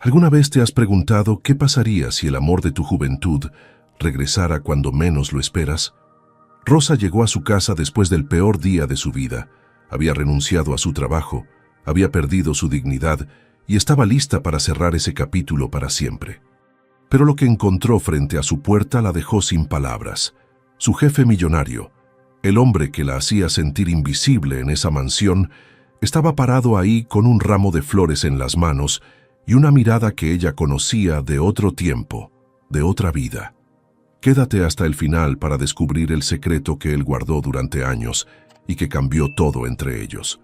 ¿Alguna vez te has preguntado qué pasaría si el amor de tu juventud regresara cuando menos lo esperas? Rosa llegó a su casa después del peor día de su vida. Había renunciado a su trabajo, había perdido su dignidad y estaba lista para cerrar ese capítulo para siempre. Pero lo que encontró frente a su puerta la dejó sin palabras. Su jefe millonario, el hombre que la hacía sentir invisible en esa mansión, estaba parado ahí con un ramo de flores en las manos y una mirada que ella conocía de otro tiempo, de otra vida. Quédate hasta el final para descubrir el secreto que él guardó durante años y que cambió todo entre ellos.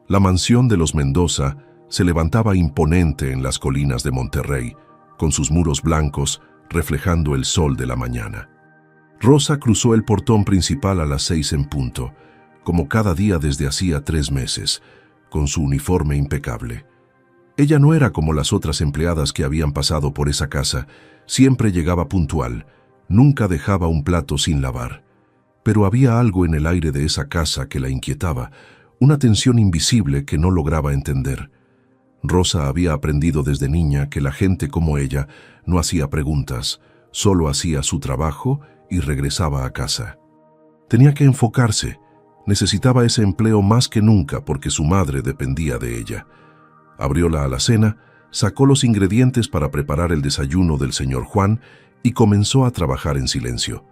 La mansión de los Mendoza se levantaba imponente en las colinas de Monterrey, con sus muros blancos reflejando el sol de la mañana. Rosa cruzó el portón principal a las 6 en punto, como cada día desde hacía 3 meses, con su uniforme impecable. Ella no era como las otras empleadas que habían pasado por esa casa, siempre llegaba puntual, nunca dejaba un plato sin lavar. Pero había algo en el aire de esa casa que la inquietaba, una tensión invisible que no lograba entender. Rosa había aprendido desde niña que la gente como ella no hacía preguntas, solo hacía su trabajo y regresaba a casa. Tenía que enfocarse, necesitaba ese empleo más que nunca porque su madre dependía de ella. Abrió la alacena, sacó los ingredientes para preparar el desayuno del señor Juan y comenzó a trabajar en silencio.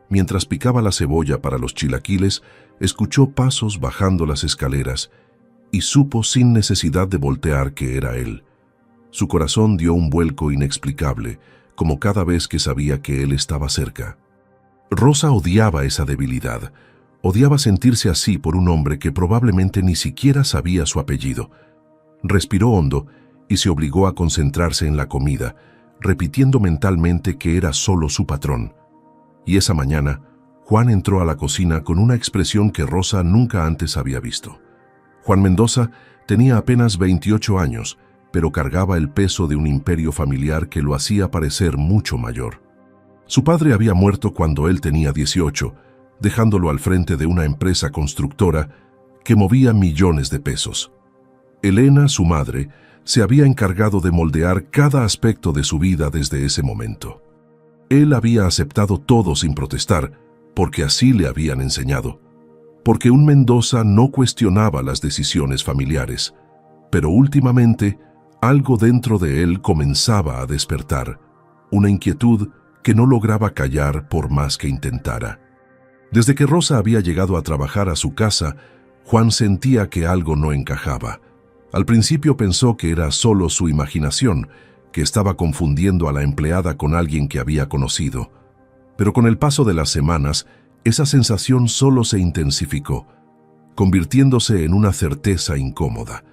Mientras picaba la cebolla para los chilaquiles, escuchó pasos bajando las escaleras y supo sin necesidad de voltear que era él. Su corazón dio un vuelco inexplicable, como cada vez que sabía que él estaba cerca. Rosa odiaba esa debilidad, odiaba sentirse así por un hombre que probablemente ni siquiera sabía su apellido. Respiró hondo y se obligó a concentrarse en la comida, repitiendo mentalmente que era solo su patrón. Y esa mañana, Juan entró a la cocina con una expresión que Rosa nunca antes había visto. Juan Mendoza tenía apenas 28 años, pero cargaba el peso de un imperio familiar que lo hacía parecer mucho mayor. Su padre había muerto cuando él tenía 18, dejándolo al frente de una empresa constructora que movía millones de pesos. Elena, su madre, se había encargado de moldear cada aspecto de su vida desde ese momento. Él había aceptado todo sin protestar, porque así le habían enseñado. Porque un Mendoza no cuestionaba las decisiones familiares, pero últimamente algo dentro de él comenzaba a despertar, una inquietud que no lograba callar por más que intentara. Desde que Rosa había llegado a trabajar a su casa, Juan sentía que algo no encajaba. Al principio pensó que era solo su imaginación, que estaba confundiendo a la empleada con alguien que había conocido. Pero con el paso de las semanas, esa sensación solo se intensificó, convirtiéndose en una certeza incómoda.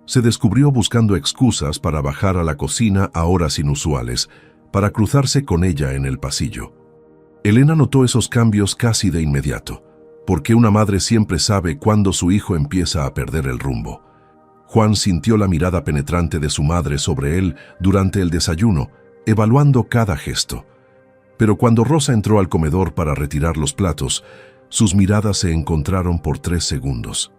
Se descubrió buscando excusas para bajar a la cocina a horas inusuales, para cruzarse con ella en el pasillo. Elena notó esos cambios casi de inmediato, porque una madre siempre sabe cuándo su hijo empieza a perder el rumbo. Juan sintió la mirada penetrante de su madre sobre él durante el desayuno, evaluando cada gesto. Pero cuando Rosa entró al comedor para retirar los platos, sus miradas se encontraron por 3 segundos.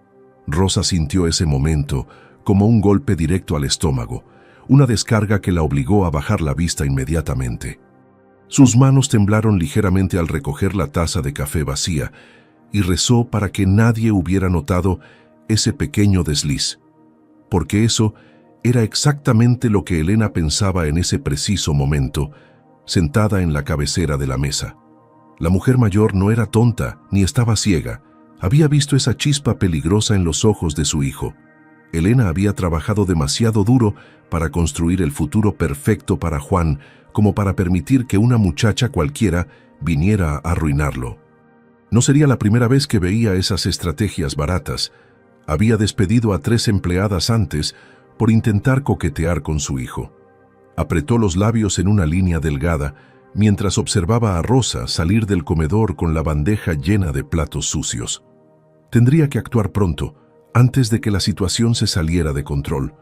Rosa sintió ese momento como un golpe directo al estómago, una descarga que la obligó a bajar la vista inmediatamente. Sus manos temblaron ligeramente al recoger la taza de café vacía y rezó para que nadie hubiera notado ese pequeño desliz, porque eso era exactamente lo que Elena pensaba en ese preciso momento, sentada en la cabecera de la mesa. La mujer mayor no era tonta ni estaba ciega, había visto esa chispa peligrosa en los ojos de su hijo. Elena había trabajado demasiado duro para construir el futuro perfecto para Juan, como para permitir que una muchacha cualquiera viniera a arruinarlo. No sería la primera vez que veía esas estrategias baratas. Había despedido a 3 empleadas antes por intentar coquetear con su hijo. Apretó los labios en una línea delgada mientras observaba a Rosa salir del comedor con la bandeja llena de platos sucios. Tendría que actuar pronto, antes de que la situación se saliera de control.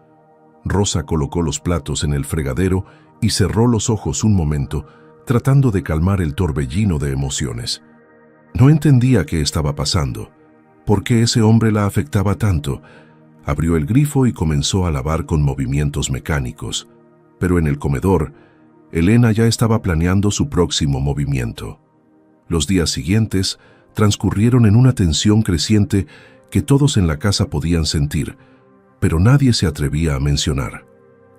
Rosa colocó los platos en el fregadero y cerró los ojos un momento, tratando de calmar el torbellino de emociones. No entendía qué estaba pasando. ¿Por qué ese hombre la afectaba tanto? Abrió el grifo y comenzó a lavar con movimientos mecánicos. pero en el comedor, Elena ya estaba planeando su próximo movimiento. Los días siguientes transcurrieron en una tensión creciente que todos en la casa podían sentir, pero nadie se atrevía a mencionar.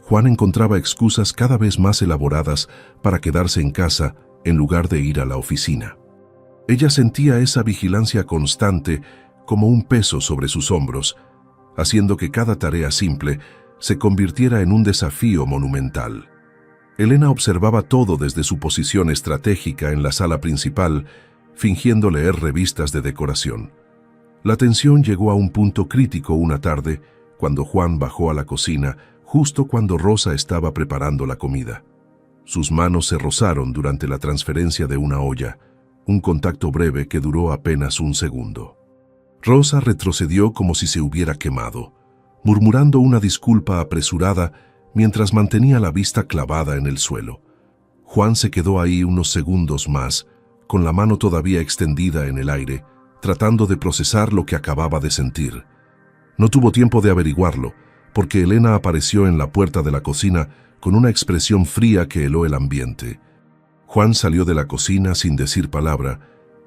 Juan encontraba excusas cada vez más elaboradas para quedarse en casa en lugar de ir a la oficina. Ella sentía esa vigilancia constante como un peso sobre sus hombros, haciendo que cada tarea simple se convirtiera en un desafío monumental. Elena observaba todo desde su posición estratégica en la sala principal, fingiendo leer revistas de decoración. La tensión llegó a un punto crítico una tarde, cuando Juan bajó a la cocina justo cuando Rosa estaba preparando la comida. Sus manos se rozaron durante la transferencia de una olla, un contacto breve que duró apenas un segundo. Rosa retrocedió como si se hubiera quemado, murmurando una disculpa apresurada mientras mantenía la vista clavada en el suelo. Juan se quedó ahí unos segundos más, con la mano todavía extendida en el aire, tratando de procesar lo que acababa de sentir. No tuvo tiempo de averiguarlo, porque Elena apareció en la puerta de la cocina con una expresión fría que heló el ambiente. Juan salió de la cocina sin decir palabra,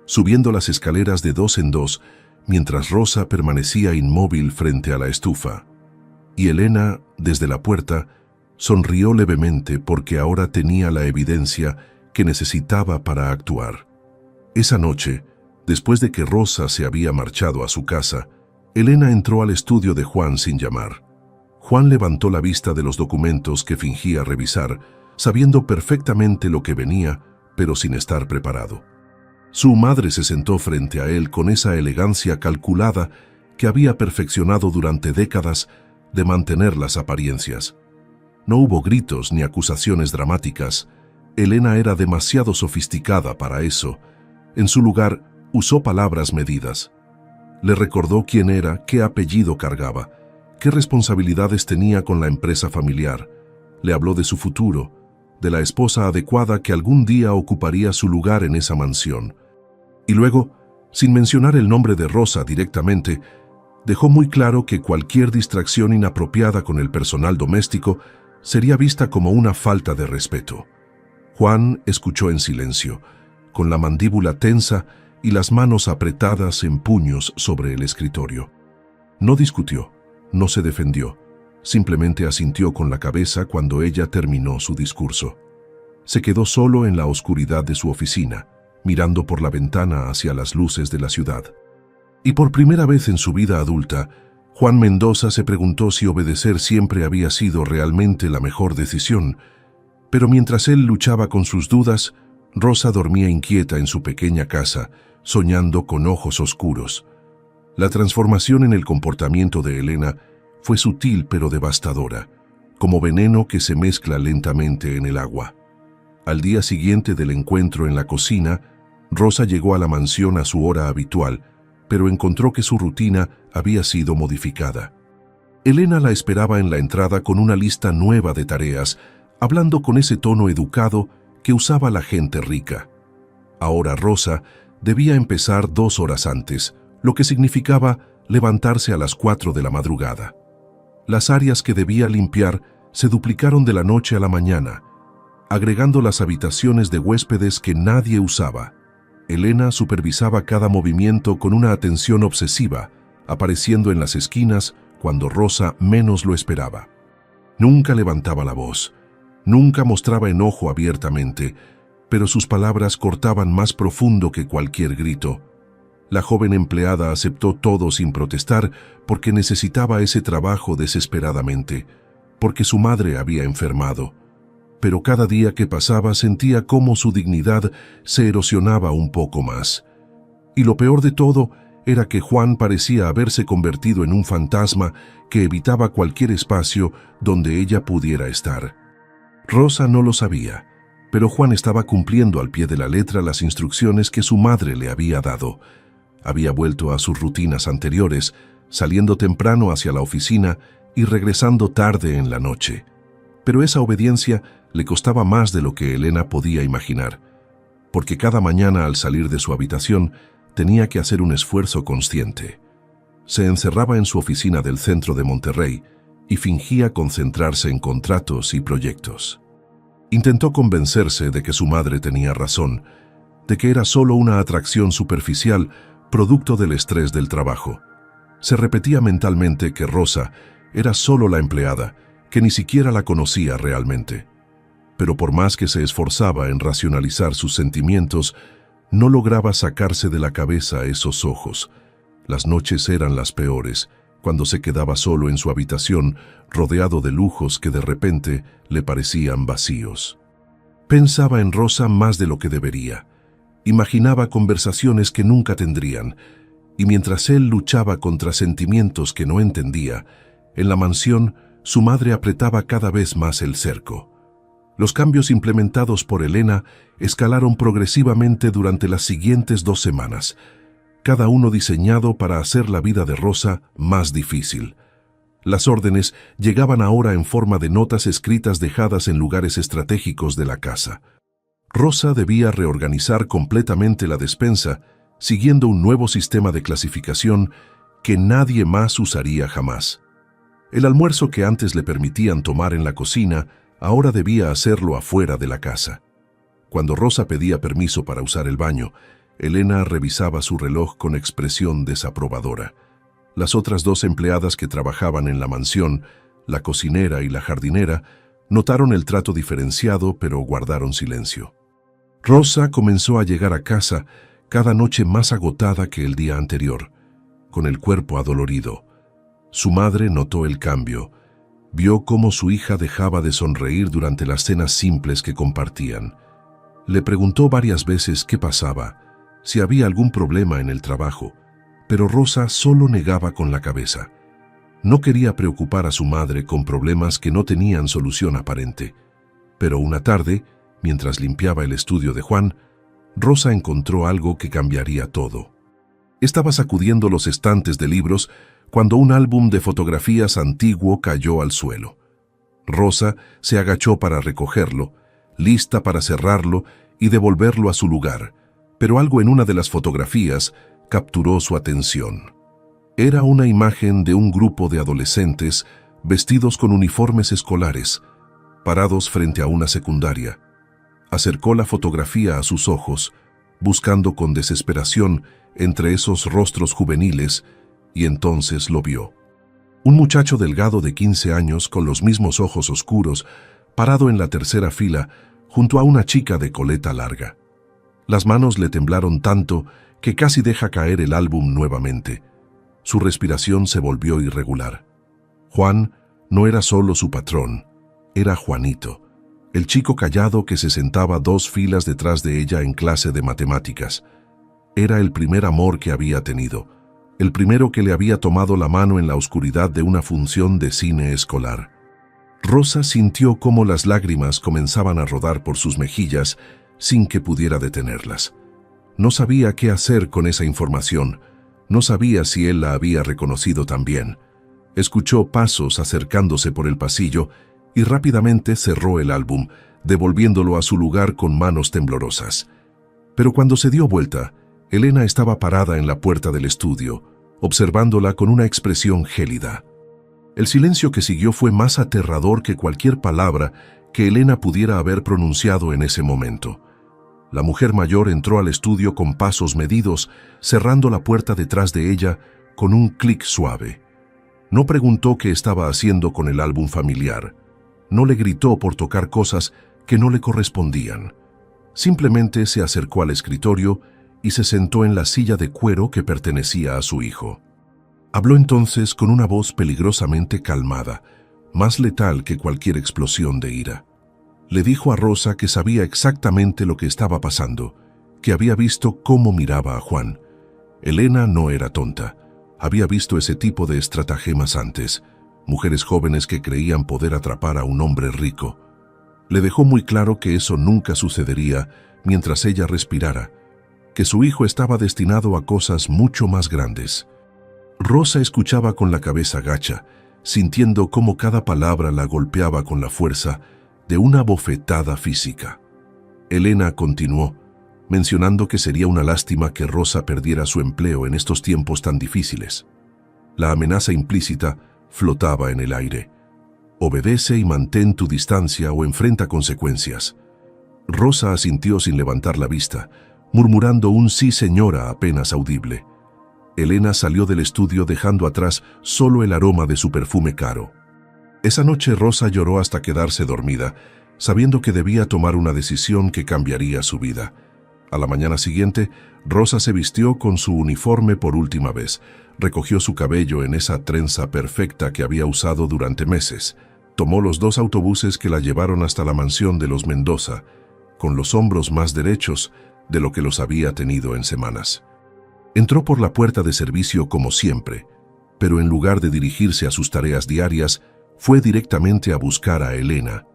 subiendo las escaleras de dos en dos, mientras Rosa permanecía inmóvil frente a la estufa. Y Elena, desde la puerta, sonrió levemente porque ahora tenía la evidencia que necesitaba para actuar. Esa noche, después de que Rosa se había marchado a su casa, Elena entró al estudio de Juan sin llamar. Juan levantó la vista de los documentos que fingía revisar, sabiendo perfectamente lo que venía, pero sin estar preparado. Su madre se sentó frente a él con esa elegancia calculada que había perfeccionado durante décadas de mantener las apariencias. No hubo gritos ni acusaciones dramáticas. Elena era demasiado sofisticada para eso. En su lugar, usó palabras medidas. Le recordó quién era, qué apellido cargaba, qué responsabilidades tenía con la empresa familiar. Le habló de su futuro, de la esposa adecuada que algún día ocuparía su lugar en esa mansión. Y luego, sin mencionar el nombre de Rosa directamente, dejó muy claro que cualquier distracción inapropiada con el personal doméstico sería vista como una falta de respeto. Juan escuchó en silencio, con la mandíbula tensa y las manos apretadas en puños sobre el escritorio. No discutió, no se defendió, simplemente asintió con la cabeza cuando ella terminó su discurso. Se quedó solo en la oscuridad de su oficina, mirando por la ventana hacia las luces de la ciudad. Y por primera vez en su vida adulta, Juan Mendoza se preguntó si obedecer siempre había sido realmente la mejor decisión, pero mientras él luchaba con sus dudas, Rosa dormía inquieta en su pequeña casa, soñando con ojos oscuros. La transformación en el comportamiento de Elena fue sutil pero devastadora, como veneno que se mezcla lentamente en el agua. Al día siguiente del encuentro en la cocina, Rosa llegó a la mansión a su hora habitual, pero encontró que su rutina había sido modificada. Elena la esperaba en la entrada con una lista nueva de tareas, hablando con ese tono educado que usaba la gente rica. Ahora Rosa debía empezar 2 horas antes, lo que significaba levantarse a las 4 de la madrugada. Las áreas que debía limpiar se duplicaron de la noche a la mañana, agregando las habitaciones de huéspedes que nadie usaba. Elena supervisaba cada movimiento con una atención obsesiva, apareciendo en las esquinas cuando Rosa menos lo esperaba. Nunca levantaba la voz, nunca mostraba enojo abiertamente, pero sus palabras cortaban más profundo que cualquier grito. La joven empleada aceptó todo sin protestar porque necesitaba ese trabajo desesperadamente, porque su madre había enfermado. Pero cada día que pasaba sentía cómo su dignidad se erosionaba un poco más. Y lo peor de todo era que Juan parecía haberse convertido en un fantasma que evitaba cualquier espacio donde ella pudiera estar. Rosa no lo sabía, pero Juan estaba cumpliendo al pie de la letra las instrucciones que su madre le había dado. Había vuelto a sus rutinas anteriores, saliendo temprano hacia la oficina y regresando tarde en la noche. Pero esa obediencia le costaba más de lo que Elena podía imaginar, porque cada mañana al salir de su habitación tenía que hacer un esfuerzo consciente. Se encerraba en su oficina del centro de Monterrey y fingía concentrarse en contratos y proyectos. Intentó convencerse de que su madre tenía razón, de que era solo una atracción superficial producto del estrés del trabajo. Se repetía mentalmente que Rosa era solo la empleada, que ni siquiera la conocía realmente. Pero por más que se esforzaba en racionalizar sus sentimientos, no lograba sacarse de la cabeza esos ojos. Las noches eran las peores, cuando se quedaba solo en su habitación, rodeado de lujos que de repente le parecían vacíos. Pensaba en Rosa más de lo que debería. Imaginaba conversaciones que nunca tendrían, y mientras él luchaba contra sentimientos que no entendía, en la mansión su madre apretaba cada vez más el cerco. Los cambios implementados por Elena escalaron progresivamente durante las siguientes 2 semanas, cada uno diseñado para hacer la vida de Rosa más difícil. Las órdenes llegaban ahora en forma de notas escritas dejadas en lugares estratégicos de la casa. Rosa debía reorganizar completamente la despensa, siguiendo un nuevo sistema de clasificación que nadie más usaría jamás. El almuerzo que antes le permitían tomar en la cocina, ahora debía hacerlo afuera de la casa. Cuando Rosa pedía permiso para usar el baño, Elena revisaba su reloj con expresión desaprobadora. Las otras 2 empleadas que trabajaban en la mansión, la cocinera y la jardinera, notaron el trato diferenciado, pero guardaron silencio. Rosa comenzó a llegar a casa cada noche más agotada que el día anterior, con el cuerpo adolorido. Su madre notó el cambio. Vio cómo su hija dejaba de sonreír durante las cenas simples que compartían. Le preguntó varias veces qué pasaba, si había algún problema en el trabajo, pero Rosa solo negaba con la cabeza. No quería preocupar a su madre con problemas que no tenían solución aparente. Pero una tarde, mientras limpiaba el estudio de Juan, Rosa encontró algo que cambiaría todo. Estaba sacudiendo los estantes de libros cuando un álbum de fotografías antiguo cayó al suelo. Rosa se agachó para recogerlo, lista para cerrarlo y devolverlo a su lugar, pero algo en una de las fotografías capturó su atención. Era una imagen de un grupo de adolescentes vestidos con uniformes escolares, parados frente a una secundaria. Acercó la fotografía a sus ojos, buscando con desesperación entre esos rostros juveniles, y entonces lo vio. Un muchacho delgado de 15 años con los mismos ojos oscuros, parado en la tercera fila, junto a una chica de coleta larga. Las manos le temblaron tanto que casi deja caer el álbum nuevamente. Su respiración se volvió irregular. Juan no era solo su patrón, era Juanito, el chico callado que se sentaba 2 filas detrás de ella en clase de matemáticas. Era el primer amor que había tenido, el primero que le había tomado la mano en la oscuridad de una función de cine escolar. Rosa sintió cómo las lágrimas comenzaban a rodar por sus mejillas sin que pudiera detenerlas. No sabía qué hacer con esa información, no sabía si él la había reconocido también. Escuchó pasos acercándose por el pasillo y rápidamente cerró el álbum, devolviéndolo a su lugar con manos temblorosas. Pero cuando se dio vuelta, Elena estaba parada en la puerta del estudio, observándola con una expresión gélida. El silencio que siguió fue más aterrador que cualquier palabra que Elena pudiera haber pronunciado en ese momento. La mujer mayor entró al estudio con pasos medidos, cerrando la puerta detrás de ella con un clic suave. No preguntó qué estaba haciendo con el álbum familiar. No le gritó por tocar cosas que no le correspondían. Simplemente se acercó al escritorio y se sentó en la silla de cuero que pertenecía a su hijo. Habló entonces con una voz peligrosamente calmada, más letal que cualquier explosión de ira. Le dijo a Rosa que sabía exactamente lo que estaba pasando, que había visto cómo miraba a Juan. Elena no era tonta. Había visto ese tipo de estratagemas antes, mujeres jóvenes que creían poder atrapar a un hombre rico. Le dejó muy claro que eso nunca sucedería mientras ella respirara, que su hijo estaba destinado a cosas mucho más grandes. Rosa escuchaba con la cabeza gacha, sintiendo cómo cada palabra la golpeaba con la fuerza de una bofetada física. Elena continuó, mencionando que sería una lástima que Rosa perdiera su empleo en estos tiempos tan difíciles. La amenaza implícita flotaba en el aire, Obedece y mantén tu distancia o enfrenta consecuencias. Rosa asintió sin levantar la vista, murmurando un sí señora apenas audible. Elena salió del estudio dejando atrás solo el aroma de su perfume caro. Esa noche Rosa lloró hasta quedarse dormida, sabiendo que debía tomar una decisión que cambiaría su vida. A la mañana siguiente, Rosa se vistió con su uniforme por última vez, recogió su cabello en esa trenza perfecta que había usado durante meses, tomó los 2 autobuses que la llevaron hasta la mansión de los Mendoza, con los hombros más derechos de lo que los había tenido en semanas. Entró por la puerta de servicio como siempre, pero en lugar de dirigirse a sus tareas diarias, fue directamente a buscar a Elena.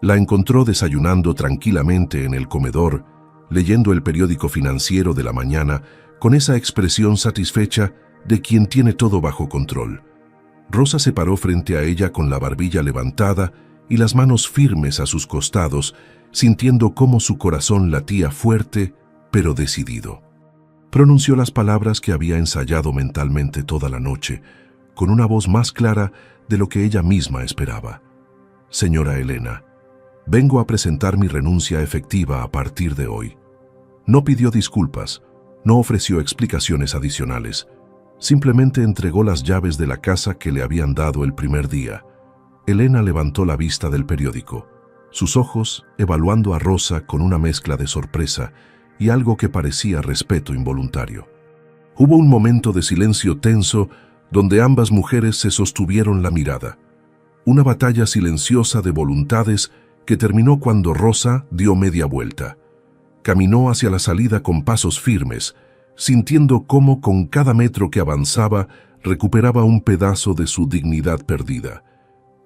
La encontró desayunando tranquilamente en el comedor, leyendo el periódico financiero de la mañana con esa expresión satisfecha de quien tiene todo bajo control. Rosa se paró frente a ella con la barbilla levantada y las manos firmes a sus costados, sintiendo cómo su corazón latía fuerte, pero decidido. Pronunció las palabras que había ensayado mentalmente toda la noche, con una voz más clara de lo que ella misma esperaba. Señora Elena, vengo a presentar mi renuncia efectiva a partir de hoy. No pidió disculpas, no ofreció explicaciones adicionales. Simplemente entregó las llaves de la casa que le habían dado el primer día. Elena levantó la vista del periódico, sus ojos evaluando a Rosa con una mezcla de sorpresa y algo que parecía respeto involuntario. Hubo un momento de silencio tenso donde ambas mujeres se sostuvieron la mirada. Una batalla silenciosa de voluntades que terminó cuando Rosa dio media vuelta. Caminó hacia la salida con pasos firmes, sintiendo cómo con cada metro que avanzaba recuperaba un pedazo de su dignidad perdida.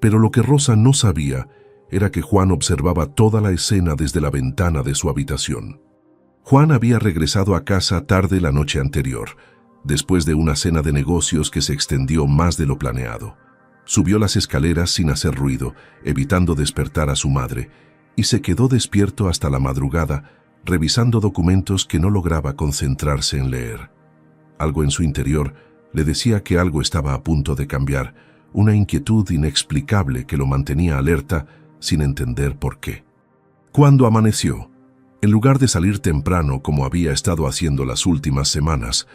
Pero lo que Rosa no sabía era que Juan observaba toda la escena desde la ventana de su habitación. Juan había regresado a casa tarde la noche anterior, después de una cena de negocios que se extendió más de lo planeado. Subió las escaleras sin hacer ruido, evitando despertar a su madre, y se quedó despierto hasta la madrugada, revisando documentos que no lograba concentrarse en leer. Algo en su interior le decía que algo estaba a punto de cambiar, una inquietud inexplicable que lo mantenía alerta sin entender por qué. Cuando amaneció, en lugar de salir temprano como había estado haciendo las últimas semanas,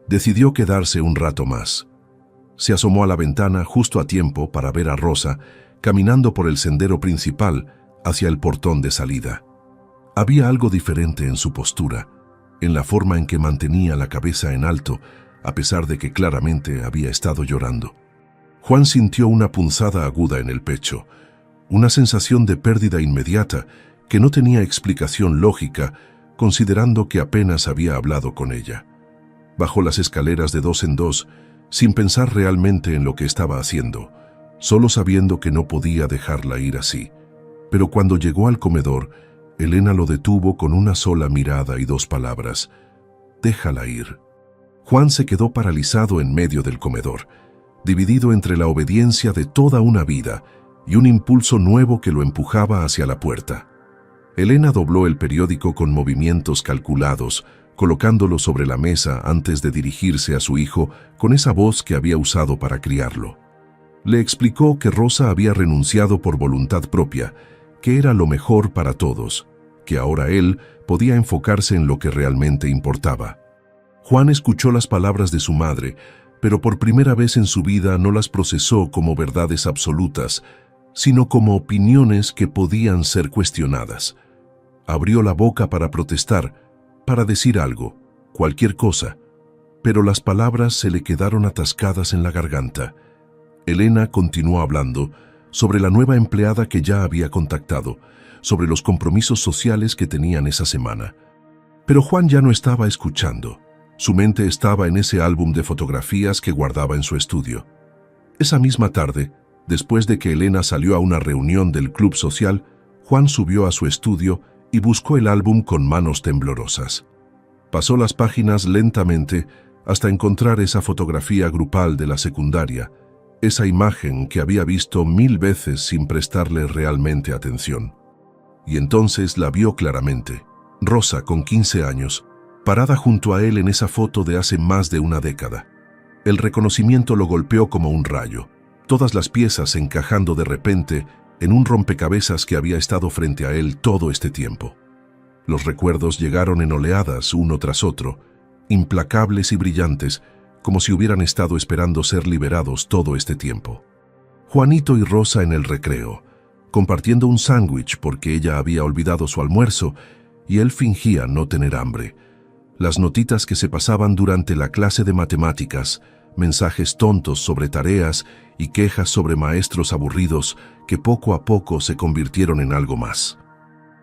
decidió quedarse un rato más. Se asomó a la ventana justo a tiempo para ver a Rosa caminando por el sendero principal hacia el portón de salida. Había algo diferente en su postura, en la forma en que mantenía la cabeza en alto, a pesar de que claramente había estado llorando. Juan sintió una punzada aguda en el pecho, una sensación de pérdida inmediata que no tenía explicación lógica, considerando que apenas había hablado con ella. Bajó las escaleras de 2 en 2, sin pensar realmente en lo que estaba haciendo, solo sabiendo que no podía dejarla ir así. Pero cuando llegó al comedor, Elena lo detuvo con una sola mirada y 2 palabras: «Déjala ir». Juan se quedó paralizado en medio del comedor, dividido entre la obediencia de toda una vida y un impulso nuevo que lo empujaba hacia la puerta. Elena dobló el periódico con movimientos calculados, colocándolo sobre la mesa antes de dirigirse a su hijo con esa voz que había usado para criarlo. Le explicó que Rosa había renunciado por voluntad propia, que era lo mejor para todos, que ahora él podía enfocarse en lo que realmente importaba. Juan escuchó las palabras de su madre, pero por primera vez en su vida no las procesó como verdades absolutas, sino como opiniones que podían ser cuestionadas. Abrió la boca para protestar, para decir algo, cualquier cosa, pero las palabras se le quedaron atascadas en la garganta. Elena continuó hablando sobre la nueva empleada que ya había contactado, sobre los compromisos sociales que tenían esa semana. Pero Juan ya no estaba escuchando. Su mente estaba en ese álbum de fotografías que guardaba en su estudio. Esa misma tarde, después de que Elena salió a una reunión del club social, Juan subió a su estudio y buscó el álbum con manos temblorosas. Pasó las páginas lentamente hasta encontrar esa fotografía grupal de la secundaria, esa imagen que había visto 1000 veces sin prestarle realmente atención. Y entonces la vio claramente. Rosa, con 15 años, parada junto a él en esa foto de hace más de una década. El reconocimiento lo golpeó como un rayo. todas las piezas encajando de repente en un rompecabezas que había estado frente a él todo este tiempo. Los recuerdos llegaron en oleadas uno tras otro, implacables y brillantes, como si hubieran estado esperando ser liberados todo este tiempo. Juanito y Rosa en el recreo, compartiendo un sándwich porque ella había olvidado su almuerzo y él fingía no tener hambre. Las notitas que se pasaban durante la clase de matemáticas, mensajes tontos sobre tareas y quejas sobre maestros aburridos que poco a poco se convirtieron en algo más.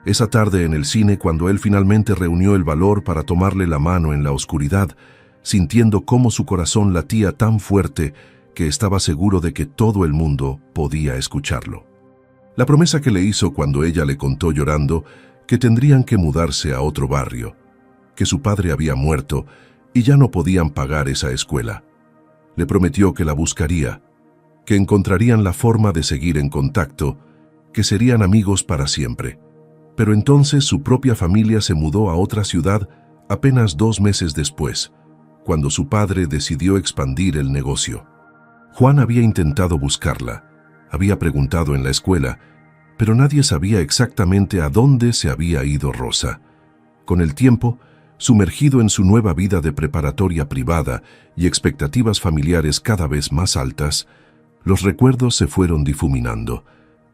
Esa tarde en el cine, cuando él finalmente reunió el valor para tomarle la mano en la oscuridad, sintiendo cómo su corazón latía tan fuerte que estaba seguro de que todo el mundo podía escucharlo. La promesa que le hizo cuando ella le contó llorando que tendrían que mudarse a otro barrio, que su padre había muerto y ya no podían pagar esa escuela. Le prometió que la buscaría, que encontrarían la forma de seguir en contacto, que serían amigos para siempre. Pero entonces su propia familia se mudó a otra ciudad apenas 2 meses después, cuando su padre decidió expandir el negocio. Juan había intentado buscarla, había preguntado en la escuela, pero nadie sabía exactamente a dónde se había ido Rosa. Con el tiempo, sumergido en su nueva vida de preparatoria privada y expectativas familiares cada vez más altas, los recuerdos se fueron difuminando,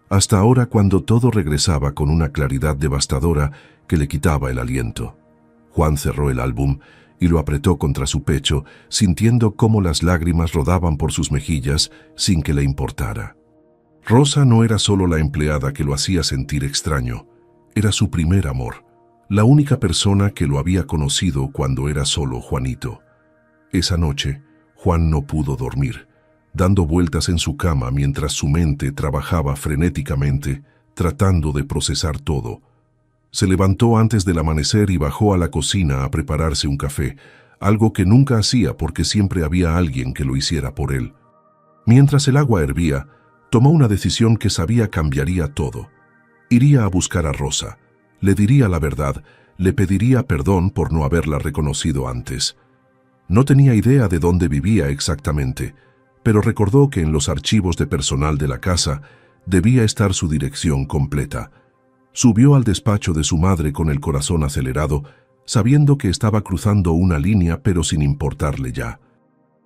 hasta ahora cuando todo regresaba con una claridad devastadora que le quitaba el aliento. Juan cerró el álbum y lo apretó contra su pecho, sintiendo cómo las lágrimas rodaban por sus mejillas sin que le importara. Rosa no era solo la empleada que lo hacía sentir extraño, era su primer amor, la única persona que lo había conocido cuando era solo Juanito. Esa noche, Juan no pudo dormir, dando vueltas en su cama mientras su mente trabajaba frenéticamente, tratando de procesar todo. Se levantó antes del amanecer y bajó a la cocina a prepararse un café, algo que nunca hacía porque siempre había alguien que lo hiciera por él. Mientras el agua hervía, tomó una decisión que sabía cambiaría todo. Iría a buscar a Rosa, le diría la verdad, le pediría perdón por no haberla reconocido antes. No tenía idea de dónde vivía exactamente, pero recordó que en los archivos de personal de la casa debía estar su dirección completa. Subió al despacho de su madre con el corazón acelerado, sabiendo que estaba cruzando una línea pero sin importarle ya.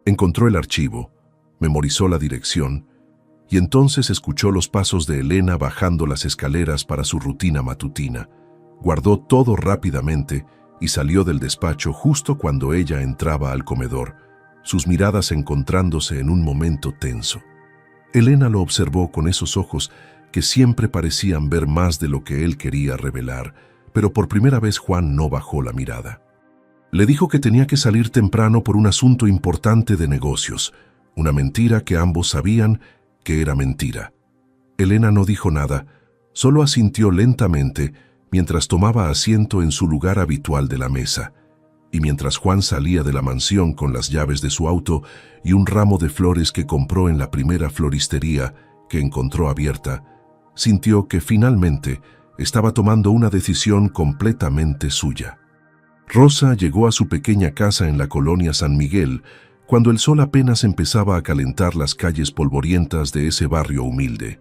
Encontró el archivo, memorizó la dirección, y entonces escuchó los pasos de Elena bajando las escaleras para su rutina matutina. Guardó todo rápidamente y salió del despacho justo cuando ella entraba al comedor, sus miradas encontrándose en un momento tenso. Elena lo observó con esos ojos que siempre parecían ver más de lo que él quería revelar, pero por primera vez Juan no bajó la mirada. Le dijo que tenía que salir temprano por un asunto importante de negocios, una mentira que ambos sabían que era mentira. Elena no dijo nada, solo asintió lentamente mientras tomaba asiento en su lugar habitual de la mesa, y mientras Juan salía de la mansión con las llaves de su auto y un ramo de flores que compró en la primera floristería que encontró abierta, sintió que finalmente estaba tomando una decisión completamente suya. Rosa llegó a su pequeña casa en la colonia San Miguel cuando el sol apenas empezaba a calentar las calles polvorientas de ese barrio humilde.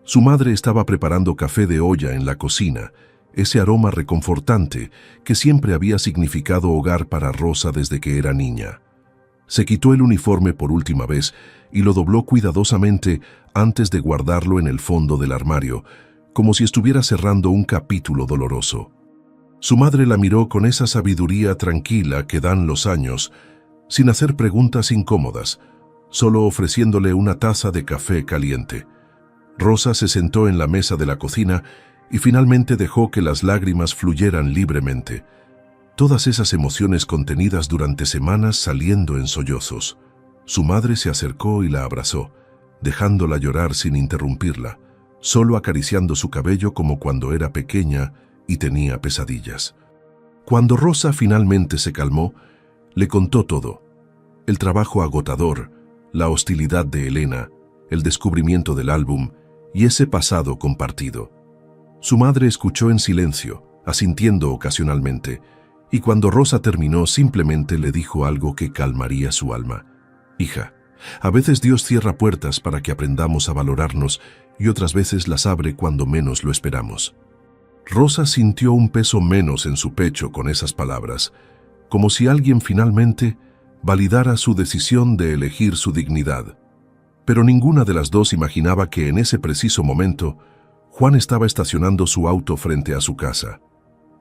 Su madre estaba preparando café de olla en la cocina, ese aroma reconfortante que siempre había significado hogar para Rosa desde que era niña. Se quitó el uniforme por última vez y lo dobló cuidadosamente antes de guardarlo en el fondo del armario, como si estuviera cerrando un capítulo doloroso. Su madre la miró con esa sabiduría tranquila que dan los años, sin hacer preguntas incómodas, solo ofreciéndole una taza de café caliente. Rosa se sentó en la mesa de la cocina y finalmente dejó que las lágrimas fluyeran libremente, todas esas emociones contenidas durante semanas saliendo en sollozos. Su madre se acercó y la abrazó, dejándola llorar sin interrumpirla, solo acariciando su cabello como cuando era pequeña y tenía pesadillas. Cuando Rosa finalmente se calmó, le contó todo: el trabajo agotador, la hostilidad de Elena, el descubrimiento del álbum y ese pasado compartido. Su madre escuchó en silencio, asintiendo ocasionalmente, y cuando Rosa terminó simplemente le dijo algo que calmaría su alma. «Hija, A veces Dios cierra puertas para que aprendamos a valorarnos y otras veces las abre cuando menos lo esperamos. Rosa sintió un peso menos en su pecho con esas palabras, como si alguien finalmente validara su decisión de elegir su dignidad. Pero ninguna de las dos imaginaba que en ese preciso momento Juan estaba estacionando su auto frente a su casa.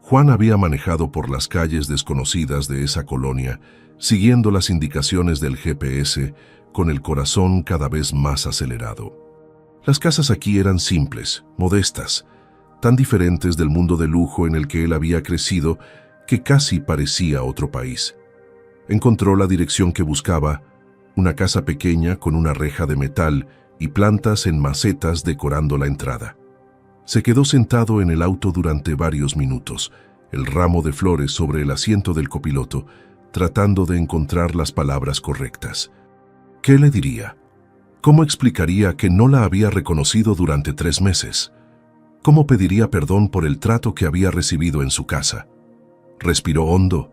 Juan había manejado por las calles desconocidas de esa colonia, siguiendo las indicaciones del GPS, con el corazón cada vez más acelerado. Las casas aquí eran simples, modestas, tan diferentes del mundo de lujo en el que él había crecido que casi parecía otro país. Encontró la dirección que buscaba, una casa pequeña con una reja de metal y plantas en macetas decorando la entrada. Se quedó sentado en el auto durante varios minutos, el ramo de flores sobre el asiento del copiloto, tratando de encontrar las palabras correctas. ¿Qué le diría? ¿Cómo explicaría que no la había reconocido durante 3 meses? ¿Cómo pediría perdón por el trato que había recibido en su casa? Respiró hondo,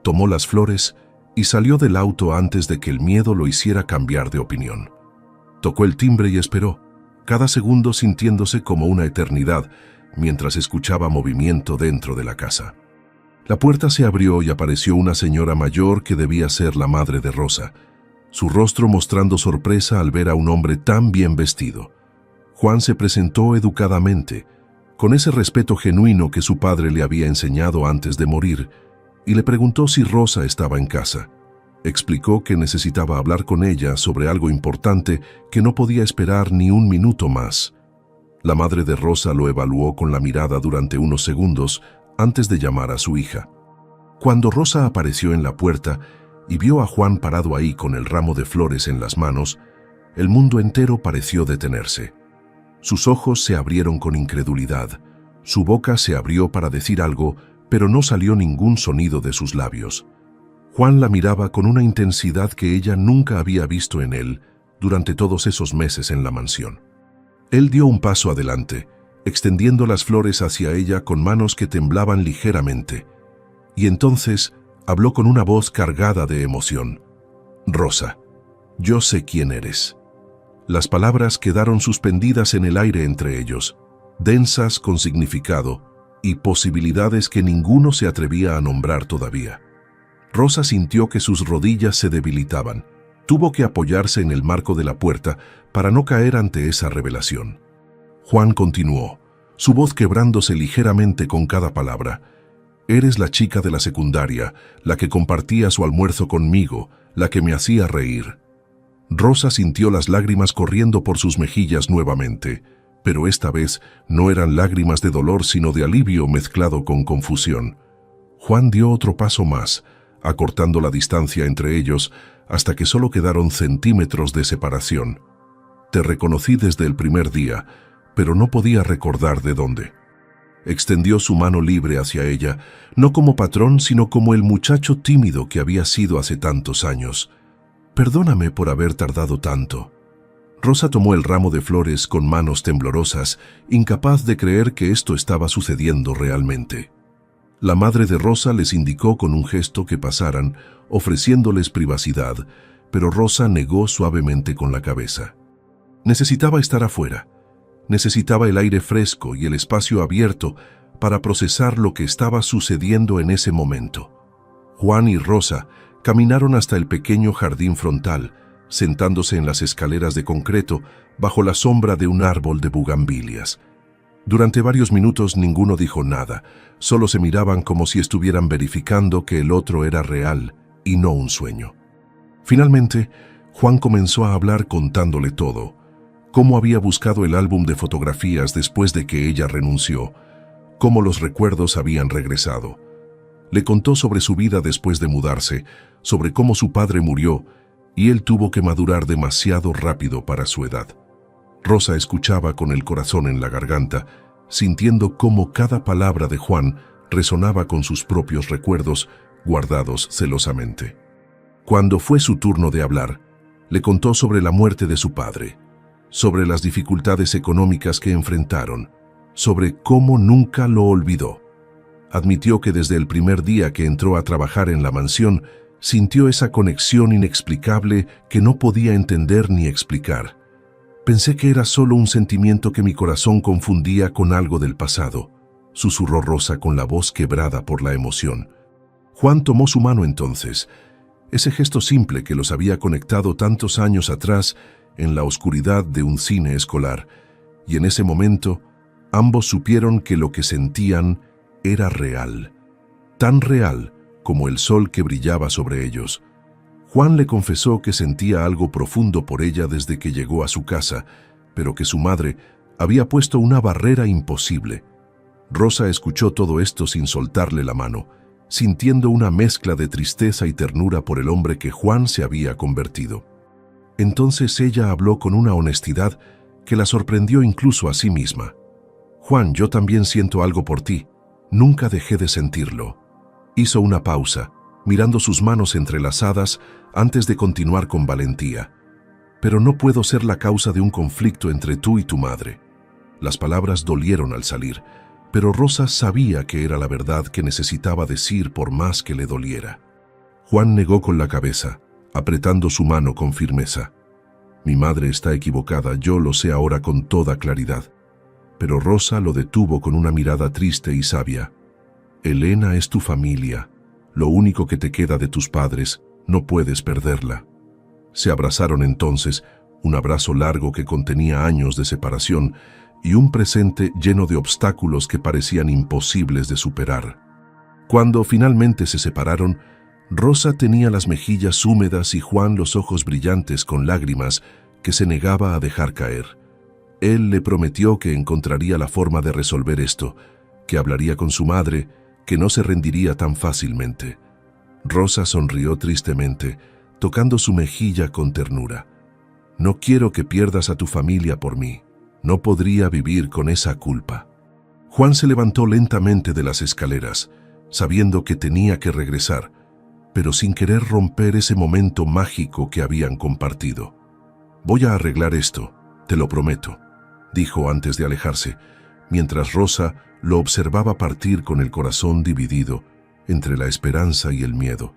tomó las flores y salió del auto antes de que el miedo lo hiciera cambiar de opinión. Tocó el timbre y esperó, cada segundo sintiéndose como una eternidad, mientras escuchaba movimiento dentro de la casa. La puerta se abrió y apareció una señora mayor que debía ser la madre de Rosa, su rostro mostrando sorpresa al ver a un hombre tan bien vestido. Juan se presentó educadamente, con ese respeto genuino que su padre le había enseñado antes de morir, y le preguntó si Rosa estaba en casa. Explicó que necesitaba hablar con ella sobre algo importante que no podía esperar ni un minuto más. La madre de Rosa lo evaluó con la mirada durante unos segundos antes de llamar a su hija. Cuando Rosa apareció en la puerta y vio a Juan parado ahí con el ramo de flores en las manos, el mundo entero pareció detenerse. Sus ojos se abrieron con incredulidad, su boca se abrió para decir algo, pero no salió ningún sonido de sus labios. Juan la miraba con una intensidad que ella nunca había visto en él durante todos esos meses en la mansión. Él dio un paso adelante, extendiendo las flores hacia ella con manos que temblaban ligeramente, y entonces habló con una voz cargada de emoción. «Rosa, yo sé quién eres». Las palabras quedaron suspendidas en el aire entre ellos, densas con significado y posibilidades que ninguno se atrevía a nombrar todavía. Rosa sintió que sus rodillas se debilitaban. Tuvo que apoyarse en el marco de la puerta para no caer ante esa revelación. Juan continuó, su voz quebrándose ligeramente con cada palabra. «Eres la chica de la secundaria, la que compartía su almuerzo conmigo, la que me hacía reír». Rosa sintió las lágrimas corriendo por sus mejillas nuevamente, pero esta vez no eran lágrimas de dolor sino de alivio mezclado con confusión. Juan dio otro paso más, acortando la distancia entre ellos hasta que solo quedaron centímetros de separación. «Te reconocí desde el primer día, pero no podía recordar de dónde». Extendió su mano libre hacia ella, no como patrón sino como el muchacho tímido que había sido hace tantos años. «Perdóname por haber tardado tanto». Rosa tomó el ramo de flores con manos temblorosas, incapaz de creer que esto estaba sucediendo realmente. La madre de Rosa les indicó con un gesto que pasaran, ofreciéndoles privacidad, pero Rosa negó suavemente con la cabeza. Necesitaba estar afuera. Necesitaba el aire fresco y el espacio abierto para procesar lo que estaba sucediendo en ese momento. Juan y Rosa caminaron hasta el pequeño jardín frontal, sentándose en las escaleras de concreto bajo la sombra de un árbol de bugambilias. Durante varios minutos ninguno dijo nada, solo se miraban como si estuvieran verificando que el otro era real y no un sueño. Finalmente, Juan comenzó a hablar contándole todo, cómo había buscado el álbum de fotografías después de que ella renunció, cómo los recuerdos habían regresado. Le contó sobre su vida después de mudarse, sobre cómo su padre murió, y él tuvo que madurar demasiado rápido para su edad. Rosa escuchaba con el corazón en la garganta, sintiendo cómo cada palabra de Juan resonaba con sus propios recuerdos, guardados celosamente. Cuando fue su turno de hablar, le contó sobre la muerte de su padre, sobre las dificultades económicas que enfrentaron, sobre cómo nunca lo olvidó. Admitió que desde el primer día que entró a trabajar en la mansión, Sintió esa conexión inexplicable que no podía entender ni explicar. Pensé que era solo un sentimiento que mi corazón confundía con algo del pasado, susurró Rosa con la voz quebrada por la emoción. Juan tomó su mano entonces, ese gesto simple que los había conectado tantos años atrás en la oscuridad de un cine escolar, y en ese momento ambos supieron que lo que sentían era real, tan real como el sol que brillaba sobre ellos. Juan le confesó que sentía algo profundo por ella desde que llegó a su casa, pero que su madre había puesto una barrera imposible. Rosa escuchó todo esto sin soltarle la mano, sintiendo una mezcla de tristeza y ternura por el hombre que Juan se había convertido. Entonces ella habló con una honestidad que la sorprendió incluso a sí misma. Juan, yo también siento algo por ti. Nunca dejé de sentirlo. Hizo una pausa, mirando sus manos entrelazadas antes de continuar con valentía. Pero no puedo ser la causa de un conflicto entre tú y tu madre. Las palabras dolieron al salir, pero Rosa sabía que era la verdad que necesitaba decir por más que le doliera. Juan negó con la cabeza, apretando su mano con firmeza. Mi madre está equivocada, yo lo sé ahora con toda claridad. Pero Rosa lo detuvo con una mirada triste y sabia. Elena es tu familia, lo único que te queda de tus padres, no puedes perderla. Se abrazaron entonces, un abrazo largo que contenía años de separación y un presente lleno de obstáculos que parecían imposibles de superar. Cuando finalmente se separaron, Rosa tenía las mejillas húmedas y Juan los ojos brillantes con lágrimas que se negaba a dejar caer. Él le prometió que encontraría la forma de resolver esto, que hablaría con su madre, que no se rendiría tan fácilmente. Rosa sonrió tristemente, tocando su mejilla con ternura. No quiero que pierdas a tu familia por mí. No podría vivir con esa culpa. Juan se levantó lentamente de las escaleras, sabiendo que tenía que regresar, pero sin querer romper ese momento mágico que habían compartido. Voy a arreglar esto, te lo prometo, dijo antes de alejarse, mientras Rosa lo observaba partir con el corazón dividido entre la esperanza y el miedo.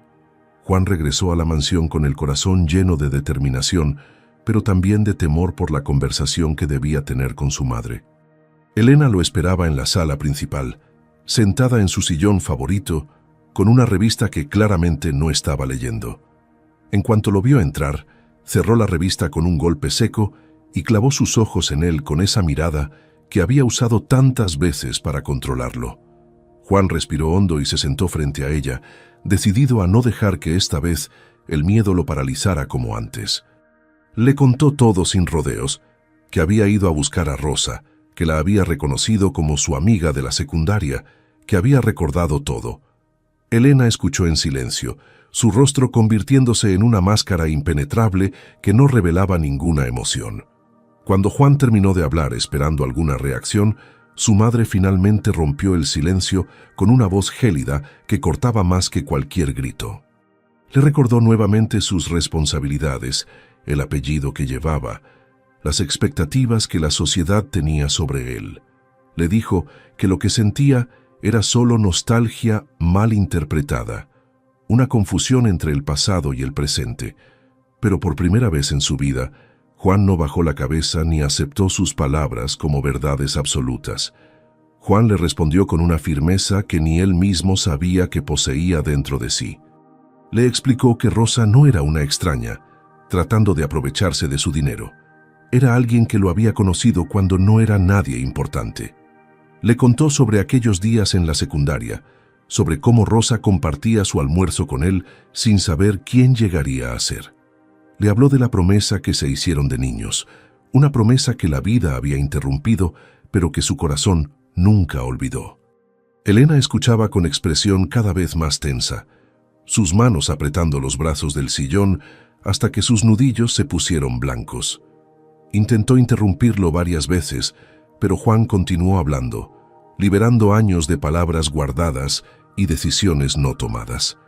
Juan regresó a la mansión con el corazón lleno de determinación, pero también de temor por la conversación que debía tener con su madre. Elena lo esperaba en la sala principal, sentada en su sillón favorito, con una revista que claramente no estaba leyendo. En cuanto lo vio entrar, cerró la revista con un golpe seco y clavó sus ojos en él con esa mirada que había usado tantas veces para controlarlo. Juan respiró hondo y se sentó frente a ella, decidido a no dejar que esta vez el miedo lo paralizara como antes. Le contó todo sin rodeos, que había ido a buscar a Rosa, que la había reconocido como su amiga de la secundaria, que había recordado todo. Elena escuchó en silencio, su rostro convirtiéndose en una máscara impenetrable que no revelaba ninguna emoción. Cuando Juan terminó de hablar esperando alguna reacción, su madre finalmente rompió el silencio con una voz gélida que cortaba más que cualquier grito. Le recordó nuevamente sus responsabilidades, el apellido que llevaba, las expectativas que la sociedad tenía sobre él. Le dijo que lo que sentía era solo nostalgia mal interpretada, una confusión entre el pasado y el presente. Pero por primera vez en su vida, Juan no bajó la cabeza ni aceptó sus palabras como verdades absolutas. Juan le respondió con una firmeza que ni él mismo sabía que poseía dentro de sí. Le explicó que Rosa no era una extraña, tratando de aprovecharse de su dinero. Era alguien que lo había conocido cuando no era nadie importante. Le contó sobre aquellos días en la secundaria, sobre cómo Rosa compartía su almuerzo con él sin saber quién llegaría a ser. Le habló de la promesa que se hicieron de niños, una promesa que la vida había interrumpido, pero que su corazón nunca olvidó. Elena escuchaba con expresión cada vez más tensa, sus manos apretando los brazos del sillón hasta que sus nudillos se pusieron blancos. Intentó interrumpirlo varias veces, pero Juan continuó hablando, liberando años de palabras guardadas y decisiones no tomadas.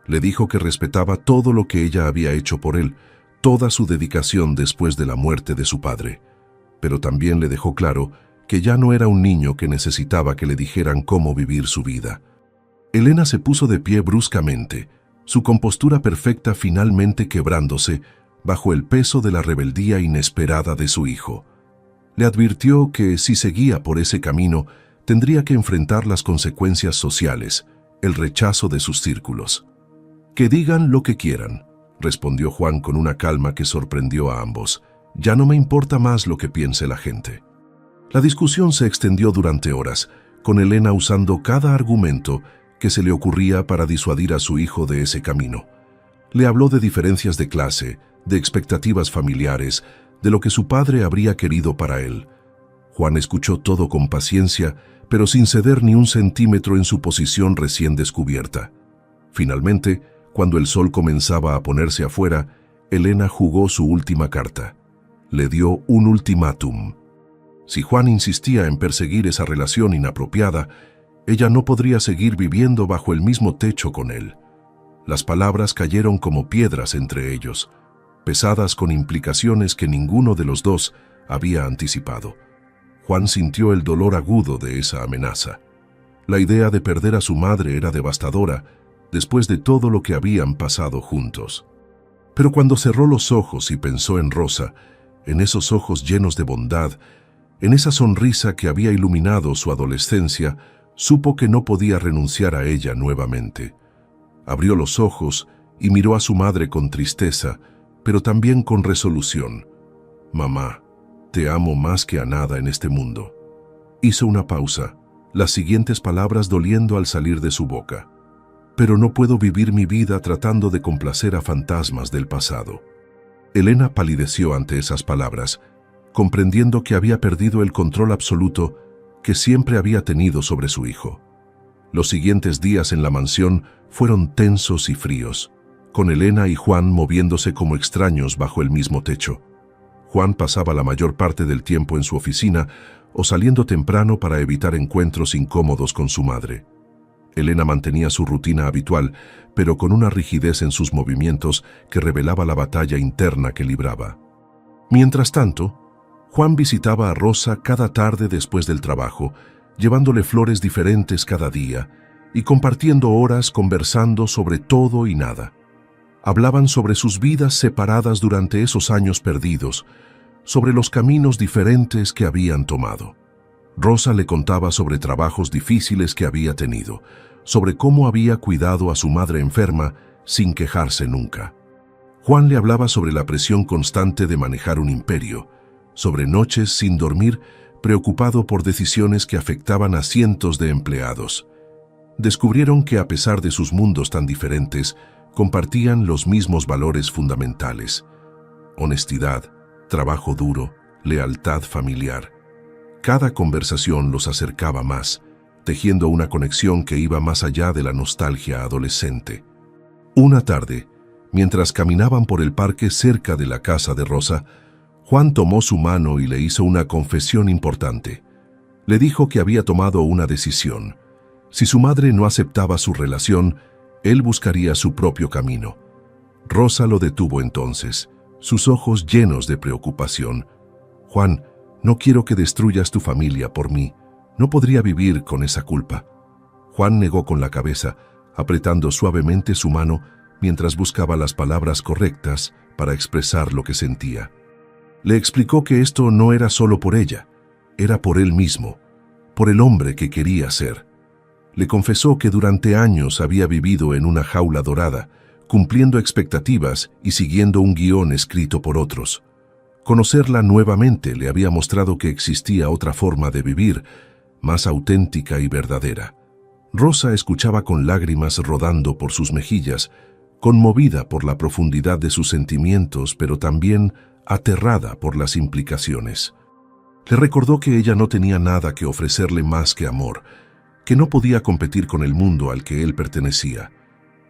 Le dijo que respetaba todo lo que ella había hecho por él, toda su dedicación después de la muerte de su padre, pero también le dejó claro que ya no era un niño que necesitaba que le dijeran cómo vivir su vida. Elena se puso de pie bruscamente, su compostura perfecta finalmente quebrándose bajo el peso de la rebeldía inesperada de su hijo. Le advirtió que si seguía por ese camino, tendría que enfrentar las consecuencias sociales, el rechazo de sus círculos. «Que digan lo que quieran», respondió Juan con una calma que sorprendió a ambos. «Ya no me importa más lo que piense la gente». La discusión se extendió durante horas, con Elena usando cada argumento que se le ocurría para disuadir a su hijo de ese camino. Le habló de diferencias de clase, de expectativas familiares, de lo que su padre habría querido para él. Juan escuchó todo con paciencia, pero sin ceder ni un centímetro en su posición recién descubierta. Finalmente, cuando el sol comenzaba a ponerse afuera, Elena jugó su última carta. Le dio un ultimátum. Si Juan insistía en perseguir esa relación inapropiada, ella no podría seguir viviendo bajo el mismo techo con él. Las palabras cayeron como piedras entre ellos, pesadas con implicaciones que ninguno de los dos había anticipado. Juan sintió el dolor agudo de esa amenaza. La idea de perder a su madre era devastadora después de todo lo que habían pasado juntos. Pero cuando cerró los ojos y pensó en Rosa, en esos ojos llenos de bondad, en esa sonrisa que había iluminado su adolescencia, supo que no podía renunciar a ella nuevamente. Abrió los ojos y miró a su madre con tristeza, pero también con resolución. «Mamá, te amo más que a nada en este mundo». Hizo una pausa, las siguientes palabras doliendo al salir de su boca. «Pero no puedo vivir mi vida tratando de complacer a fantasmas del pasado». Elena palideció ante esas palabras, comprendiendo que había perdido el control absoluto que siempre había tenido sobre su hijo. Los siguientes días en la mansión fueron tensos y fríos, con Elena y Juan moviéndose como extraños bajo el mismo techo. Juan pasaba la mayor parte del tiempo en su oficina o saliendo temprano para evitar encuentros incómodos con su madre. Elena mantenía su rutina habitual, pero con una rigidez en sus movimientos que revelaba la batalla interna que libraba. Mientras tanto, Juan visitaba a Rosa cada tarde después del trabajo, llevándole flores diferentes cada día y compartiendo horas conversando sobre todo y nada. Hablaban sobre sus vidas separadas durante esos años perdidos, sobre los caminos diferentes que habían tomado. Rosa le contaba sobre trabajos difíciles que había tenido, sobre cómo había cuidado a su madre enferma sin quejarse nunca. Juan le hablaba sobre la presión constante de manejar un imperio, sobre noches sin dormir, preocupado por decisiones que afectaban a cientos de empleados. Descubrieron que a pesar de sus mundos tan diferentes, compartían los mismos valores fundamentales: honestidad, trabajo duro, lealtad familiar. Cada conversación los acercaba más, tejiendo una conexión que iba más allá de la nostalgia adolescente. Una tarde, mientras caminaban por el parque cerca de la casa de Rosa, Juan tomó su mano y le hizo una confesión importante. Le dijo que había tomado una decisión. Si su madre no aceptaba su relación, él buscaría su propio camino. Rosa lo detuvo entonces, sus ojos llenos de preocupación. «Juan, no quiero que destruyas tu familia por mí. No podría vivir con esa culpa». Juan negó con la cabeza, apretando suavemente su mano mientras buscaba las palabras correctas para expresar lo que sentía. Le explicó que esto no era solo por ella, era por él mismo, por el hombre que quería ser. Le confesó que durante años había vivido en una jaula dorada, cumpliendo expectativas y siguiendo un guión escrito por otros. Conocerla nuevamente le había mostrado que existía otra forma de vivir, más auténtica y verdadera. Rosa escuchaba con lágrimas rodando por sus mejillas, conmovida por la profundidad de sus sentimientos, pero también aterrada por las implicaciones. Le recordó que ella no tenía nada que ofrecerle más que amor, que no podía competir con el mundo al que él pertenecía.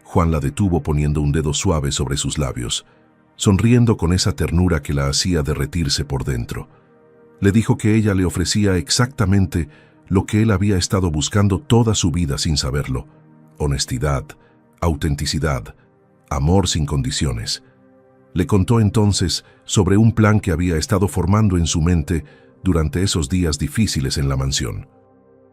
Juan la detuvo poniendo un dedo suave sobre sus labios, sonriendo con esa ternura que la hacía derretirse por dentro. Le dijo que ella le ofrecía exactamente lo que él había estado buscando toda su vida sin saberlo: honestidad, autenticidad, amor sin condiciones. Le contó entonces sobre un plan que había estado formando en su mente durante esos días difíciles en la mansión.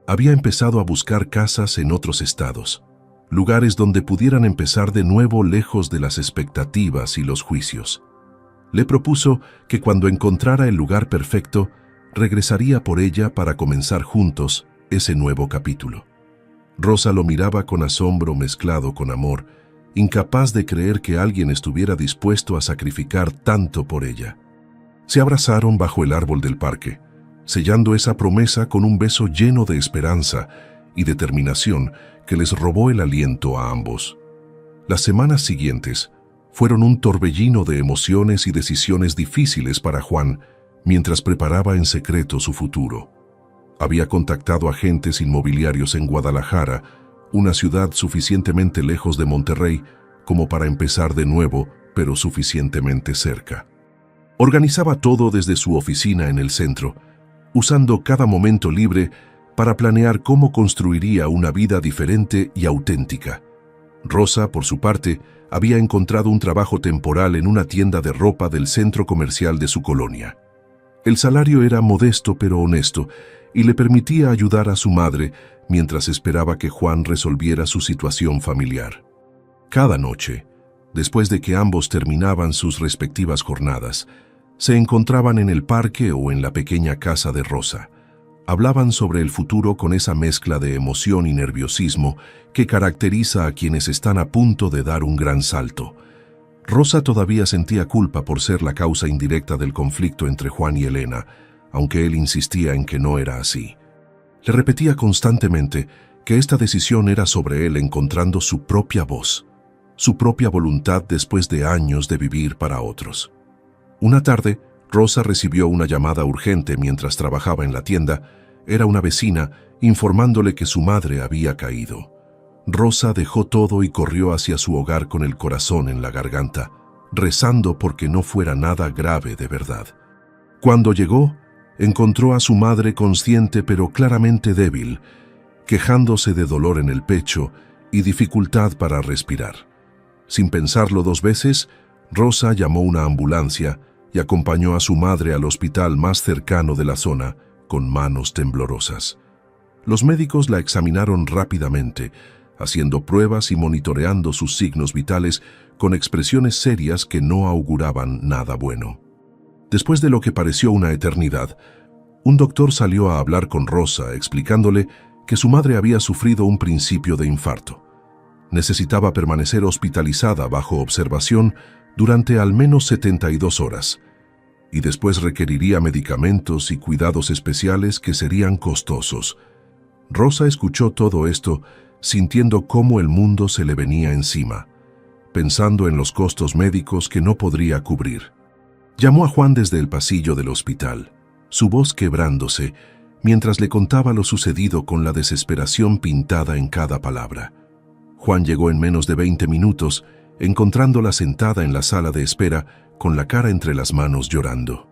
Había empezado a buscar casas en otros estados. lugares donde pudieran empezar de nuevo lejos de las expectativas y los juicios. Le propuso que cuando encontrara el lugar perfecto, regresaría por ella para comenzar juntos ese nuevo capítulo. Rosa lo miraba con asombro mezclado con amor, incapaz de creer que alguien estuviera dispuesto a sacrificar tanto por ella. Se abrazaron bajo el árbol del parque, sellando esa promesa con un beso lleno de esperanza y determinación que les robó el aliento a ambos. Las semanas siguientes fueron un torbellino de emociones y decisiones difíciles para Juan mientras preparaba en secreto su futuro. Había contactado agentes inmobiliarios en Guadalajara, una ciudad suficientemente lejos de Monterrey como para empezar de nuevo, pero suficientemente cerca. Organizaba todo desde su oficina en el centro, usando cada momento libre para planear cómo construiría una vida diferente y auténtica. Rosa, por su parte, había encontrado un trabajo temporal en una tienda de ropa del centro comercial de su colonia. El salario era modesto pero honesto y le permitía ayudar a su madre mientras esperaba que Juan resolviera su situación familiar. Cada noche, después de que ambos terminaban sus respectivas jornadas, se encontraban en el parque o en la pequeña casa de Rosa. Hablaban sobre el futuro con esa mezcla de emoción y nerviosismo que caracteriza a quienes están a punto de dar un gran salto. Rosa todavía sentía culpa por ser la causa indirecta del conflicto entre Juan y Elena, aunque él insistía en que no era así. Le repetía constantemente que esta decisión era sobre él encontrando su propia voz, su propia voluntad después de años de vivir para otros. Una tarde, Rosa recibió una llamada urgente mientras trabajaba en la tienda. Era una vecina informándole que su madre había caído. Rosa dejó todo y corrió hacia su hogar con el corazón en la garganta, rezando porque no fuera nada grave de verdad. Cuando llegó, encontró a su madre consciente pero claramente débil, quejándose de dolor en el pecho y dificultad para respirar. Sin pensarlo dos veces, Rosa llamó una ambulancia y acompañó a su madre al hospital más cercano de la zona, con manos temblorosas. Los médicos la examinaron rápidamente, haciendo pruebas y monitoreando sus signos vitales con expresiones serias que no auguraban nada bueno. Después de lo que pareció una eternidad, un doctor salió a hablar con Rosa, explicándole que su madre había sufrido un principio de infarto. Necesitaba permanecer hospitalizada bajo observación durante al menos 72 horas, y después requeriría medicamentos y cuidados especiales que serían costosos. Rosa escuchó todo esto sintiendo cómo el mundo se le venía encima, pensando en los costos médicos que no podría cubrir. Llamó a Juan desde el pasillo del hospital, su voz quebrándose, mientras le contaba lo sucedido con la desesperación pintada en cada palabra. Juan llegó en menos de 20 minutos, encontrándola sentada en la sala de espera, con la cara entre las manos llorando.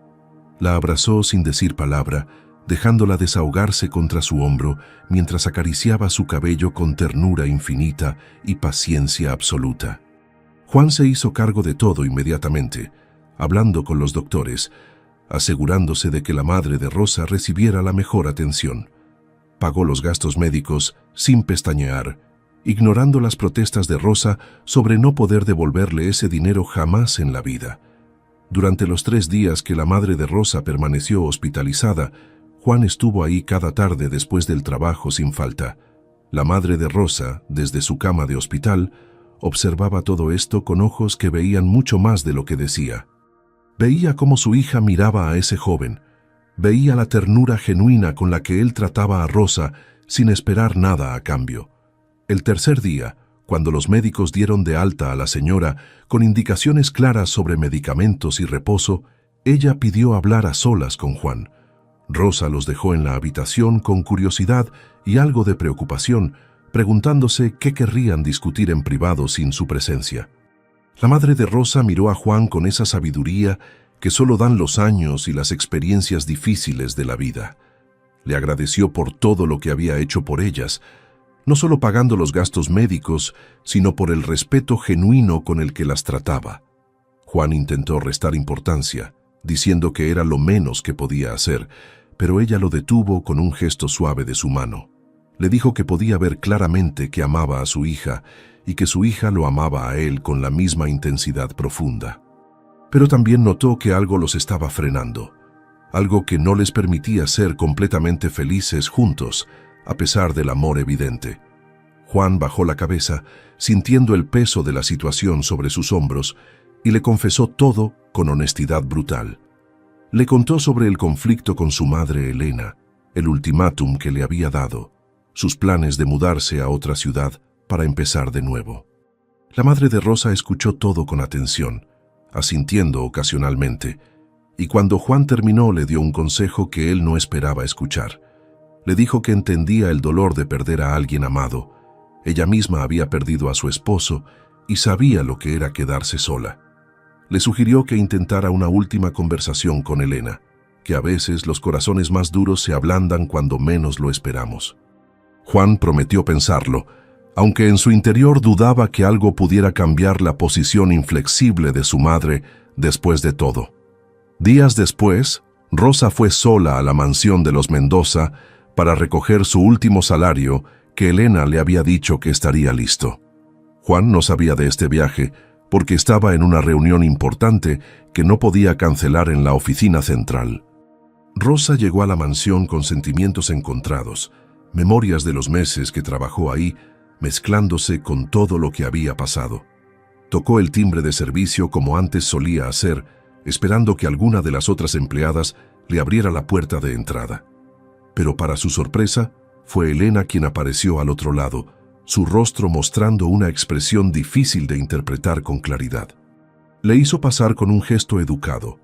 La abrazó sin decir palabra, dejándola desahogarse contra su hombro mientras acariciaba su cabello con ternura infinita y paciencia absoluta. Juan se hizo cargo de todo inmediatamente, hablando con los doctores, asegurándose de que la madre de Rosa recibiera la mejor atención. Pagó los gastos médicos sin pestañear, ignorando las protestas de Rosa sobre no poder devolverle ese dinero jamás en la vida. Durante los 3 días que la madre de Rosa permaneció hospitalizada, Juan estuvo ahí cada tarde después del trabajo sin falta. La madre de Rosa, desde su cama de hospital, observaba todo esto con ojos que veían mucho más de lo que decía. Veía cómo su hija miraba a ese joven, veía la ternura genuina con la que él trataba a Rosa sin esperar nada a cambio. El tercer día, cuando los médicos dieron de alta a la señora con indicaciones claras sobre medicamentos y reposo, ella pidió hablar a solas con Juan. Rosa los dejó en la habitación con curiosidad y algo de preocupación, preguntándose qué querrían discutir en privado sin su presencia. La madre de Rosa miró a Juan con esa sabiduría que solo dan los años y las experiencias difíciles de la vida. Le agradeció por todo lo que había hecho por ellas, no solo pagando los gastos médicos, sino por el respeto genuino con el que las trataba. Juan intentó restar importancia, diciendo que era lo menos que podía hacer, pero ella lo detuvo con un gesto suave de su mano. Le dijo que podía ver claramente que amaba a su hija y que su hija lo amaba a él con la misma intensidad profunda. Pero también notó que algo los estaba frenando, algo que no les permitía ser completamente felices juntos, a pesar del amor evidente. Juan bajó la cabeza, sintiendo el peso de la situación sobre sus hombros, y le confesó todo con honestidad brutal. Le contó sobre el conflicto con su madre Elena, el ultimátum que le había dado, sus planes de mudarse a otra ciudad para empezar de nuevo. La madre de Rosa escuchó todo con atención, asintiendo ocasionalmente, y cuando Juan terminó le dio un consejo que él no esperaba escuchar. Le dijo que entendía el dolor de perder a alguien amado. Ella misma había perdido a su esposo y sabía lo que era quedarse sola. Le sugirió que intentara una última conversación con Elena, que a veces los corazones más duros se ablandan cuando menos lo esperamos. Juan prometió pensarlo, aunque en su interior dudaba que algo pudiera cambiar la posición inflexible de su madre después de todo. Días después, Rosa fue sola a la mansión de los Mendoza para recoger su último salario que Elena le había dicho que estaría listo. Juan no sabía de este viaje porque estaba en una reunión importante que no podía cancelar en la oficina central. Rosa llegó a la mansión con sentimientos encontrados, memorias de los meses que trabajó ahí, mezclándose con todo lo que había pasado. Tocó el timbre de servicio como antes solía hacer, esperando que alguna de las otras empleadas le abriera la puerta de entrada. Pero para su sorpresa, fue Elena quien apareció al otro lado, su rostro mostrando una expresión difícil de interpretar con claridad. Le hizo pasar con un gesto educado,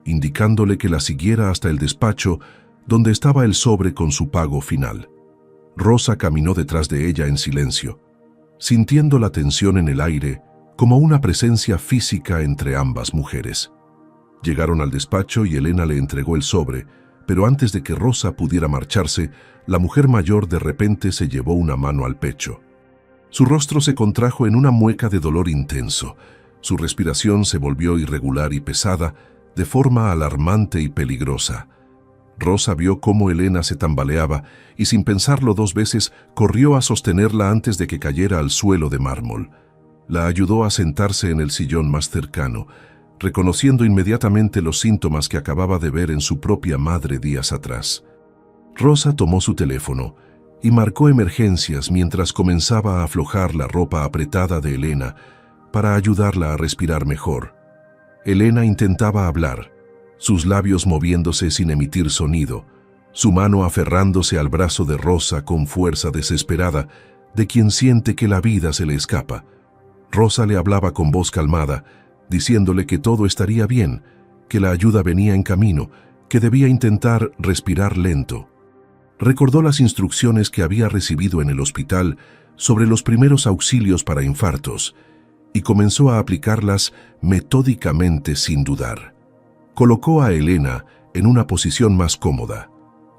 indicándole que la siguiera hasta el despacho donde estaba el sobre con su pago final. Rosa caminó detrás de ella en silencio, sintiendo la tensión en el aire como una presencia física entre ambas mujeres. Llegaron al despacho y Elena le entregó el sobre, pero antes de que Rosa pudiera marcharse, la mujer mayor de repente se llevó una mano al pecho. Su rostro se contrajo en una mueca de dolor intenso. Su respiración se volvió irregular y pesada, de forma alarmante y peligrosa. Rosa vio cómo Elena se tambaleaba y sin pensarlo dos veces corrió a sostenerla antes de que cayera al suelo de mármol. La ayudó a sentarse en el sillón más cercano, reconociendo inmediatamente los síntomas que acababa de ver en su propia madre días atrás. Rosa tomó su teléfono y marcó emergencias mientras comenzaba a aflojar la ropa apretada de Elena para ayudarla a respirar mejor. Elena intentaba hablar, sus labios moviéndose sin emitir sonido, su mano aferrándose al brazo de Rosa con fuerza desesperada, de quien siente que la vida se le escapa. Rosa le hablaba con voz calmada, diciéndole que todo estaría bien, que la ayuda venía en camino, que debía intentar respirar lento. Recordó las instrucciones que había recibido en el hospital sobre los primeros auxilios para infartos y comenzó a aplicarlas metódicamente sin dudar. Colocó a Elena en una posición más cómoda,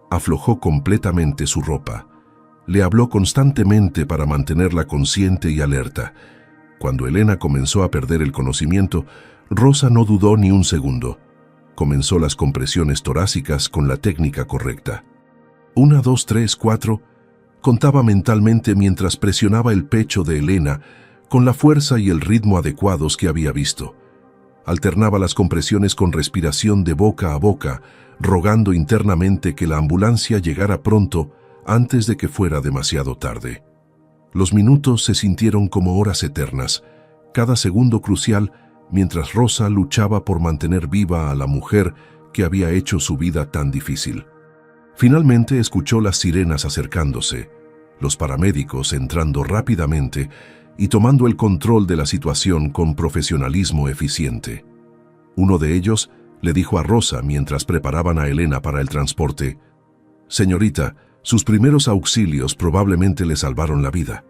aflojó completamente su ropa, le habló constantemente para mantenerla consciente y alerta. Cuando Elena comenzó a perder el conocimiento, Rosa no dudó ni un segundo. Comenzó las compresiones torácicas con la técnica correcta. 1, 2, 3, 4, contaba mentalmente mientras presionaba el pecho de Elena con la fuerza y el ritmo adecuados que había visto. Alternaba las compresiones con respiración de boca a boca, rogando internamente que la ambulancia llegara pronto antes de que fuera demasiado tarde. Los minutos se sintieron como horas eternas, cada segundo crucial, mientras Rosa luchaba por mantener viva a la mujer que había hecho su vida tan difícil. Finalmente escuchó las sirenas acercándose, los paramédicos entrando rápidamente y tomando el control de la situación con profesionalismo eficiente. Uno de ellos le dijo a Rosa mientras preparaban a Elena para el transporte: «Señorita, sus primeros auxilios probablemente le salvaron la vida».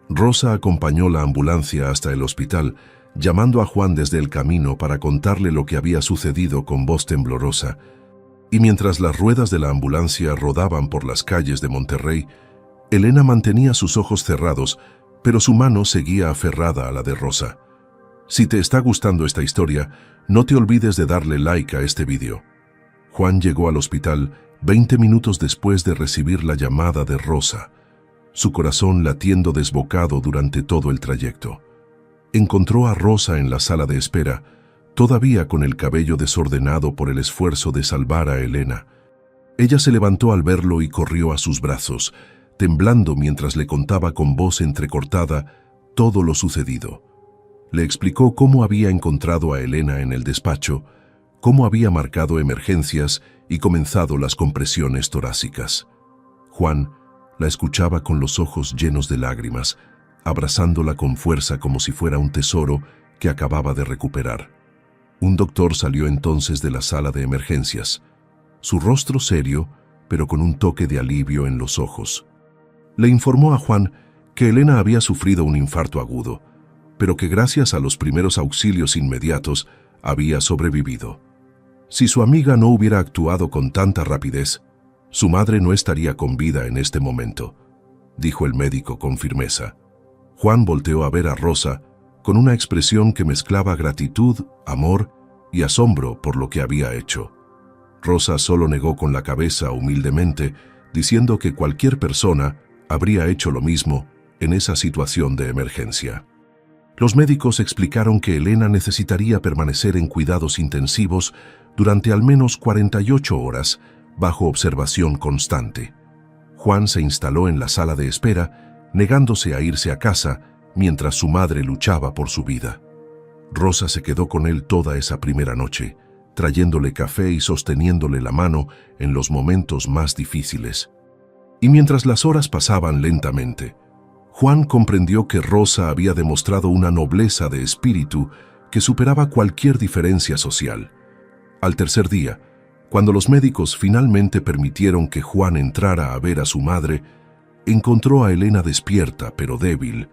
Rosa acompañó la ambulancia hasta el hospital, llamando a Juan desde el camino para contarle lo que había sucedido con voz temblorosa. Y mientras las ruedas de la ambulancia rodaban por las calles de Monterrey, Elena mantenía sus ojos cerrados, pero su mano seguía aferrada a la de Rosa. Si te está gustando esta historia, no te olvides de darle like a este video. Juan llegó al hospital 20 minutos después de recibir la llamada de Rosa, su corazón latiendo desbocado durante todo el trayecto. Encontró a Rosa en la sala de espera, todavía con el cabello desordenado por el esfuerzo de salvar a Elena. Ella se levantó al verlo y corrió a sus brazos, temblando mientras le contaba con voz entrecortada todo lo sucedido. Le explicó cómo había encontrado a Elena en el despacho, cómo había marcado emergencias y comenzado las compresiones torácicas. Juan la escuchaba con los ojos llenos de lágrimas, abrazándola con fuerza como si fuera un tesoro que acababa de recuperar. Un doctor salió entonces de la sala de emergencias, su rostro serio, pero con un toque de alivio en los ojos. Le informó a Juan que Elena había sufrido un infarto agudo, pero que gracias a los primeros auxilios inmediatos había sobrevivido. Si su amiga no hubiera actuado con tanta rapidez, su madre no estaría con vida en este momento, dijo el médico con firmeza. Juan volteó a ver a Rosa con una expresión que mezclaba gratitud, amor y asombro por lo que había hecho. Rosa solo negó con la cabeza humildemente, diciendo que cualquier persona habría hecho lo mismo en esa situación de emergencia. Los médicos explicaron que Elena necesitaría permanecer en cuidados intensivos durante al menos 48 horas bajo observación constante. Juan se instaló en la sala de espera, negándose a irse a casa mientras su madre luchaba por su vida. Rosa se quedó con él toda esa primera noche, trayéndole café y sosteniéndole la mano en los momentos más difíciles. Y mientras las horas pasaban lentamente, Juan comprendió que Rosa había demostrado una nobleza de espíritu que superaba cualquier diferencia social. Al tercer día, cuando los médicos finalmente permitieron que Juan entrara a ver a su madre, encontró a Elena despierta pero débil.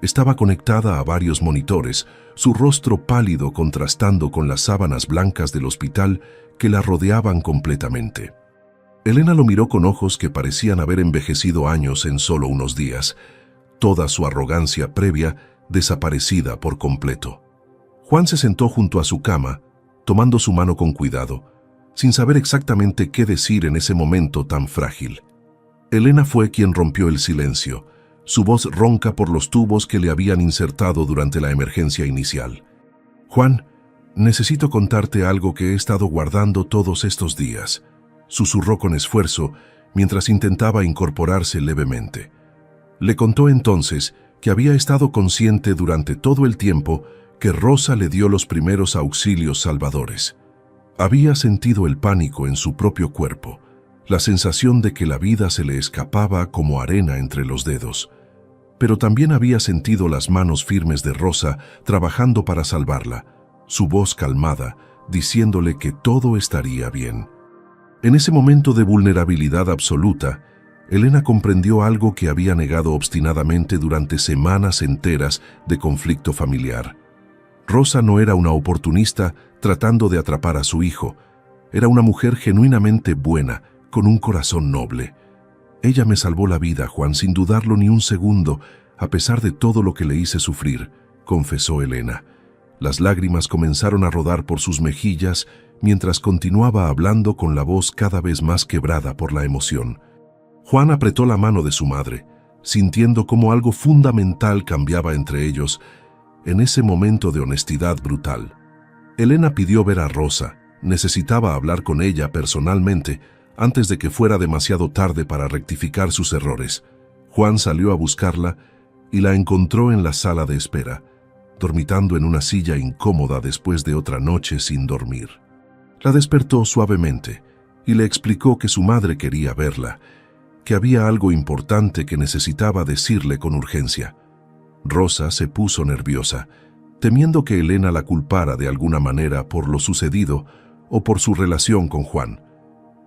Estaba conectada a varios monitores, su rostro pálido contrastando con las sábanas blancas del hospital que la rodeaban completamente. Elena lo miró con ojos que parecían haber envejecido años en solo unos días, toda su arrogancia previa desaparecida por completo. Juan se sentó junto a su cama, tomando su mano con cuidado, sin saber exactamente qué decir en ese momento tan frágil. Elena fue quien rompió el silencio, su voz ronca por los tubos que le habían insertado durante la emergencia inicial. «Juan, necesito contarte algo que he estado guardando todos estos días», susurró con esfuerzo mientras intentaba incorporarse levemente. Le contó entonces que había estado consciente durante todo el tiempo que Rosa le dio los primeros auxilios salvadores. Había sentido el pánico en su propio cuerpo, la sensación de que la vida se le escapaba como arena entre los dedos. Pero también había sentido las manos firmes de Rosa trabajando para salvarla, su voz calmada, diciéndole que todo estaría bien. En ese momento de vulnerabilidad absoluta, Elena comprendió algo que había negado obstinadamente durante semanas enteras de conflicto familiar. Rosa no era una oportunista tratando de atrapar a su hijo. Era una mujer genuinamente buena, con un corazón noble. Ella me salvó la vida, Juan, sin dudarlo ni un segundo, a pesar de todo lo que le hice sufrir, confesó Elena. Las lágrimas comenzaron a rodar por sus mejillas mientras continuaba hablando con la voz cada vez más quebrada por la emoción. Juan apretó la mano de su madre, sintiendo cómo algo fundamental cambiaba entre ellos en ese momento de honestidad brutal. Elena pidió ver a Rosa, necesitaba hablar con ella personalmente antes de que fuera demasiado tarde para rectificar sus errores. Juan salió a buscarla y la encontró en la sala de espera, dormitando en una silla incómoda después de otra noche sin dormir. La despertó suavemente y le explicó que su madre quería verla, que había algo importante que necesitaba decirle con urgencia. Rosa se puso nerviosa, temiendo que Elena la culpara de alguna manera por lo sucedido o por su relación con Juan.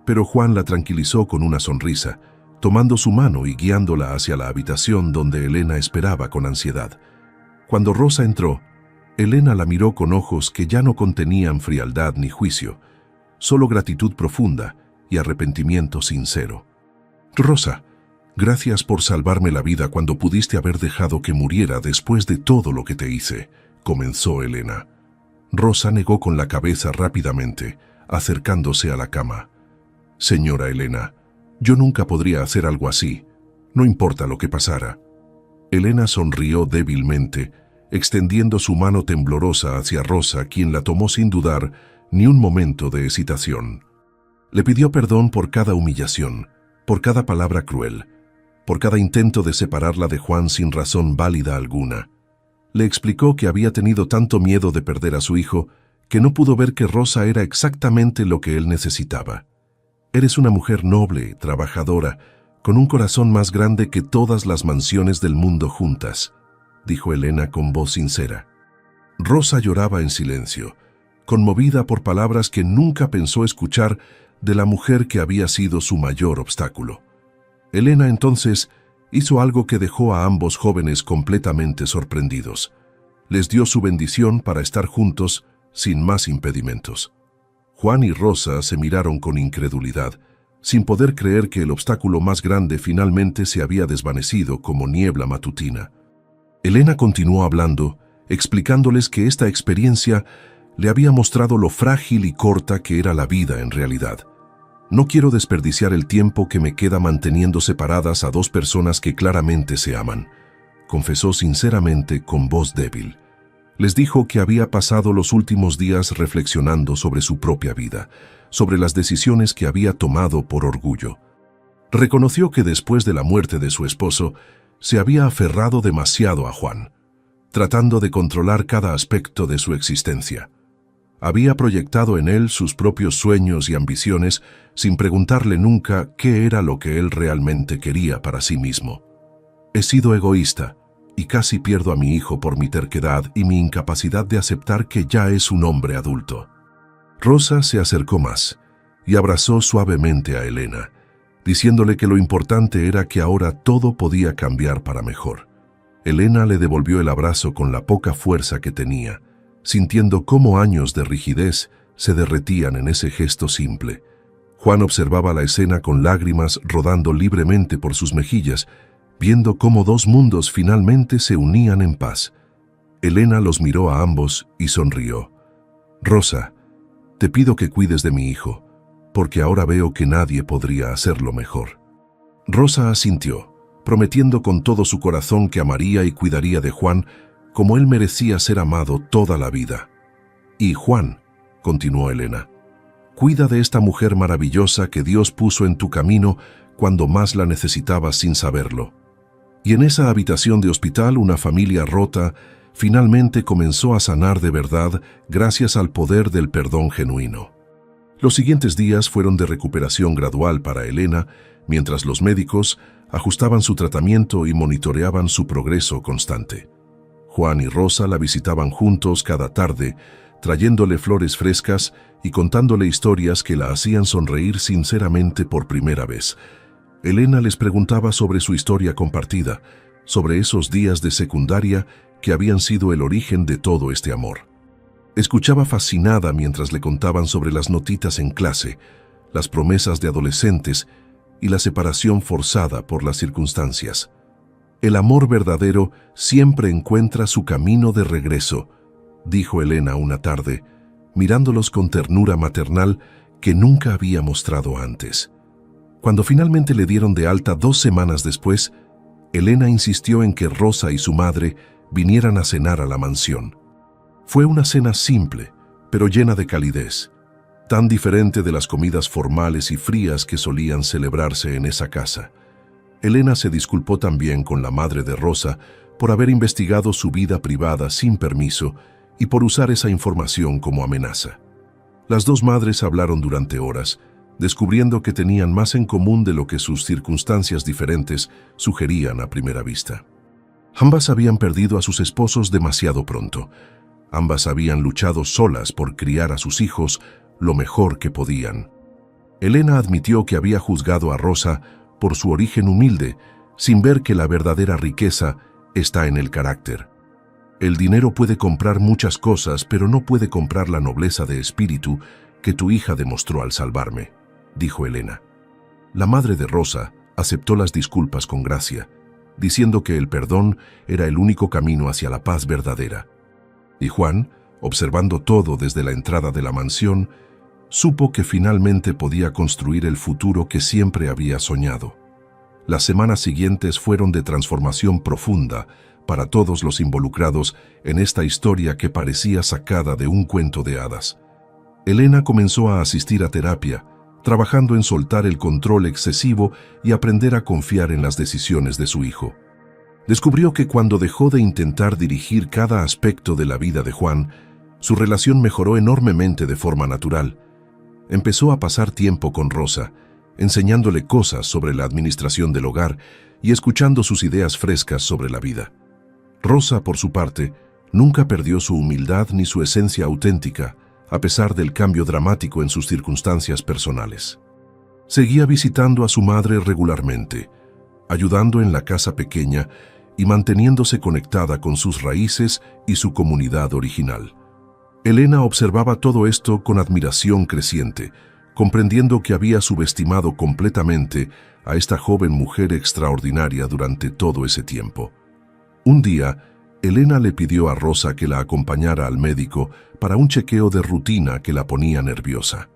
Pero Juan la tranquilizó con una sonrisa, tomando su mano y guiándola hacia la habitación donde Elena esperaba con ansiedad. Cuando Rosa entró, Elena la miró con ojos que ya no contenían frialdad ni juicio, solo gratitud profunda y arrepentimiento sincero. «Rosa, gracias por salvarme la vida cuando pudiste haber dejado que muriera después de todo lo que te hice», comenzó Elena. Rosa negó con la cabeza rápidamente, acercándose a la cama. «Señora Elena, yo nunca podría hacer algo así. no importa lo que pasara. Elena sonrió débilmente, extendiendo su mano temblorosa hacia Rosa, quien la tomó sin dudar ni un momento de hesitación. Le pidió perdón por cada humillación, por cada palabra cruel, por cada intento de separarla de Juan sin razón válida alguna. Le explicó que había tenido tanto miedo de perder a su hijo que no pudo ver que Rosa era exactamente lo que él necesitaba. Eres una mujer noble, trabajadora, con un corazón más grande que todas las mansiones del mundo juntas, dijo Elena con voz sincera. Rosa lloraba en silencio, conmovida por palabras que nunca pensó escuchar de la mujer que había sido su mayor obstáculo. Elena entonces hizo algo que dejó a ambos jóvenes completamente sorprendidos. Les dio su bendición para estar juntos sin más impedimentos. Juan y Rosa se miraron con incredulidad, sin poder creer que el obstáculo más grande finalmente se había desvanecido como niebla matutina. Elena continuó hablando, explicándoles que esta experiencia le había mostrado lo frágil y corta que era la vida en realidad. No quiero desperdiciar el tiempo que me queda manteniendo separadas a dos personas que claramente se aman, confesó sinceramente con voz débil. Les dijo que había pasado los últimos días reflexionando sobre su propia vida, sobre las decisiones que había tomado por orgullo. Reconoció que después de la muerte de su esposo, se había aferrado demasiado a Juan, tratando de controlar cada aspecto de su existencia. Había proyectado en él sus propios sueños y ambiciones sin preguntarle nunca qué era lo que él realmente quería para sí mismo. He sido egoísta y casi pierdo a mi hijo por mi terquedad y mi incapacidad de aceptar que ya es un hombre adulto. Rosa se acercó más y abrazó suavemente a Elena, diciéndole que lo importante era que ahora todo podía cambiar para mejor. Elena le devolvió el abrazo con la poca fuerza que tenía, sintiendo cómo años de rigidez se derretían en ese gesto simple. Juan observaba la escena con lágrimas rodando libremente por sus mejillas, viendo cómo dos mundos finalmente se unían en paz. Elena los miró a ambos y sonrió. Rosa, te pido que cuides de mi hijo, porque ahora veo que nadie podría hacerlo mejor. Rosa asintió, prometiendo con todo su corazón que amaría y cuidaría de Juan como él merecía ser amado toda la vida. Y Juan, continuó Elena, cuida de esta mujer maravillosa que Dios puso en tu camino cuando más la necesitabas sin saberlo. Y en esa habitación de hospital una familia rota finalmente comenzó a sanar de verdad gracias al poder del perdón genuino. Los siguientes días fueron de recuperación gradual para Elena, mientras los médicos ajustaban su tratamiento y monitoreaban su progreso constante. Juan y Rosa la visitaban juntos cada tarde, trayéndole flores frescas y contándole historias que la hacían sonreír sinceramente por primera vez. Elena les preguntaba sobre su historia compartida, sobre esos días de secundaria que habían sido el origen de todo este amor. Escuchaba fascinada mientras le contaban sobre las notitas en clase, las promesas de adolescentes y la separación forzada por las circunstancias. El amor verdadero siempre encuentra su camino de regreso, dijo Elena una tarde, mirándolos con ternura maternal que nunca había mostrado antes. Cuando finalmente le dieron de alta 2 semanas después, Elena insistió en que Rosa y su madre vinieran a cenar a la mansión. Fue una cena simple, pero llena de calidez, tan diferente de las comidas formales y frías que solían celebrarse en esa casa. Elena se disculpó también con la madre de Rosa por haber investigado su vida privada sin permiso y por usar esa información como amenaza. Las dos madres hablaron durante horas, descubriendo que tenían más en común de lo que sus circunstancias diferentes sugerían a primera vista. Ambas habían perdido a sus esposos demasiado pronto. Ambas habían luchado solas por criar a sus hijos lo mejor que podían. Elena admitió que había juzgado a Rosa por su origen humilde, sin ver que la verdadera riqueza está en el carácter. El dinero puede comprar muchas cosas, pero no puede comprar la nobleza de espíritu que tu hija demostró al salvarme, dijo Elena. La madre de Rosa aceptó las disculpas con gracia, diciendo que el perdón era el único camino hacia la paz verdadera. Y Juan, observando todo desde la entrada de la mansión, supo que finalmente podía construir el futuro que siempre había soñado. Las semanas siguientes fueron de transformación profunda para todos los involucrados en esta historia que parecía sacada de un cuento de hadas. Elena comenzó a asistir a terapia, trabajando en soltar el control excesivo y aprender a confiar en las decisiones de su hijo. Descubrió que cuando dejó de intentar dirigir cada aspecto de la vida de Juan, su relación mejoró enormemente de forma natural. Empezó a pasar tiempo con Rosa, enseñándole cosas sobre la administración del hogar y escuchando sus ideas frescas sobre la vida. Rosa, por su parte, nunca perdió su humildad ni su esencia auténtica, a pesar del cambio dramático en sus circunstancias personales. Seguía visitando a su madre regularmente, ayudando en la casa pequeña y manteniéndose conectada con sus raíces y su comunidad original. Elena observaba todo esto con admiración creciente, comprendiendo que había subestimado completamente a esta joven mujer extraordinaria durante todo ese tiempo. Un día, Elena le pidió a Rosa que la acompañara al médico para un chequeo de rutina que la ponía nerviosa.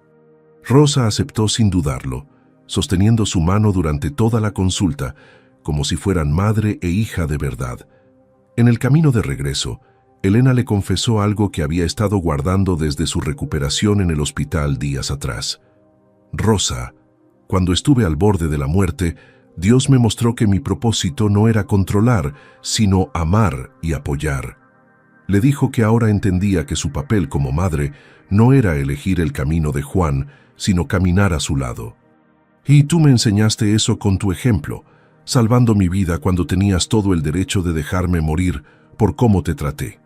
Rosa aceptó sin dudarlo, sosteniendo su mano durante toda la consulta, como si fueran madre e hija de verdad. En el camino de regreso, Elena le confesó algo que había estado guardando desde su recuperación en el hospital días atrás. Rosa, cuando estuve al borde de la muerte, Dios me mostró que mi propósito no era controlar, sino amar y apoyar. Le dijo que ahora entendía que su papel como madre no era elegir el camino de Juan, sino caminar a su lado. Y tú me enseñaste eso con tu ejemplo, salvando mi vida cuando tenías todo el derecho de dejarme morir por cómo te traté.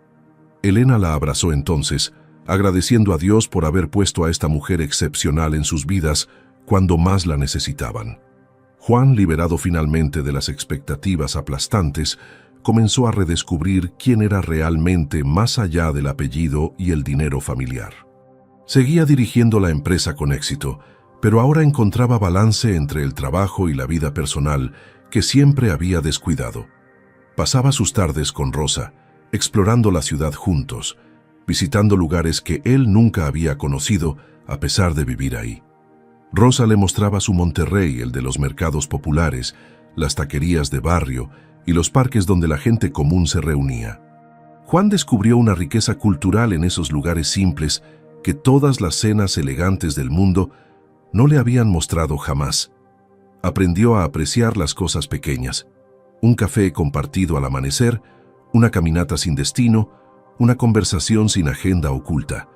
Elena la abrazó entonces, agradeciendo a Dios por haber puesto a esta mujer excepcional en sus vidas cuando más la necesitaban. Juan, liberado finalmente de las expectativas aplastantes, comenzó a redescubrir quién era realmente más allá del apellido y el dinero familiar. Seguía dirigiendo la empresa con éxito, pero ahora encontraba balance entre el trabajo y la vida personal que siempre había descuidado. Pasaba sus tardes con Rosa, explorando la ciudad juntos, visitando lugares que él nunca había conocido a pesar de vivir ahí. Rosa le mostraba su Monterrey, el de los mercados populares, las taquerías de barrio y los parques donde la gente común se reunía. Juan descubrió una riqueza cultural en esos lugares simples que todas las cenas elegantes del mundo no le habían mostrado jamás. Aprendió a apreciar las cosas pequeñas, un café compartido al amanecer, una caminata sin destino, una conversación sin agenda oculta.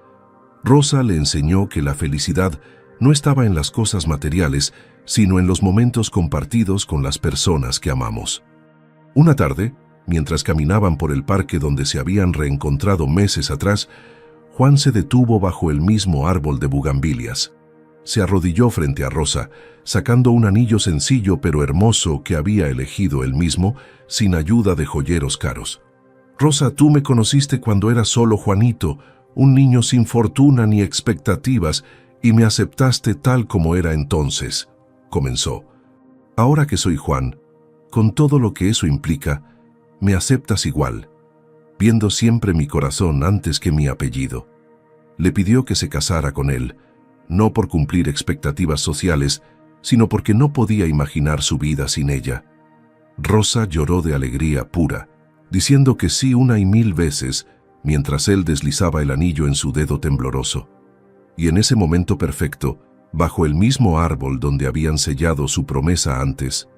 Rosa le enseñó que la felicidad no estaba en las cosas materiales, sino en los momentos compartidos con las personas que amamos. Una tarde, mientras caminaban por el parque donde se habían reencontrado meses atrás, Juan se detuvo bajo el mismo árbol de bugambilias. Se arrodilló frente a Rosa, sacando un anillo sencillo pero hermoso que había elegido él mismo, sin ayuda de joyeros caros. «Rosa, tú me conociste cuando era solo Juanito, un niño sin fortuna ni expectativas, y me aceptaste tal como era entonces», comenzó. «Ahora que soy Juan, con todo lo que eso implica, me aceptas igual, viendo siempre mi corazón antes que mi apellido». Le pidió que se casara con él, no por cumplir expectativas sociales, sino porque no podía imaginar su vida sin ella. Rosa lloró de alegría pura, diciendo que sí 1,000 veces, mientras él deslizaba el anillo en su dedo tembloroso. Y en ese momento perfecto, bajo el mismo árbol donde habían sellado su promesa antes,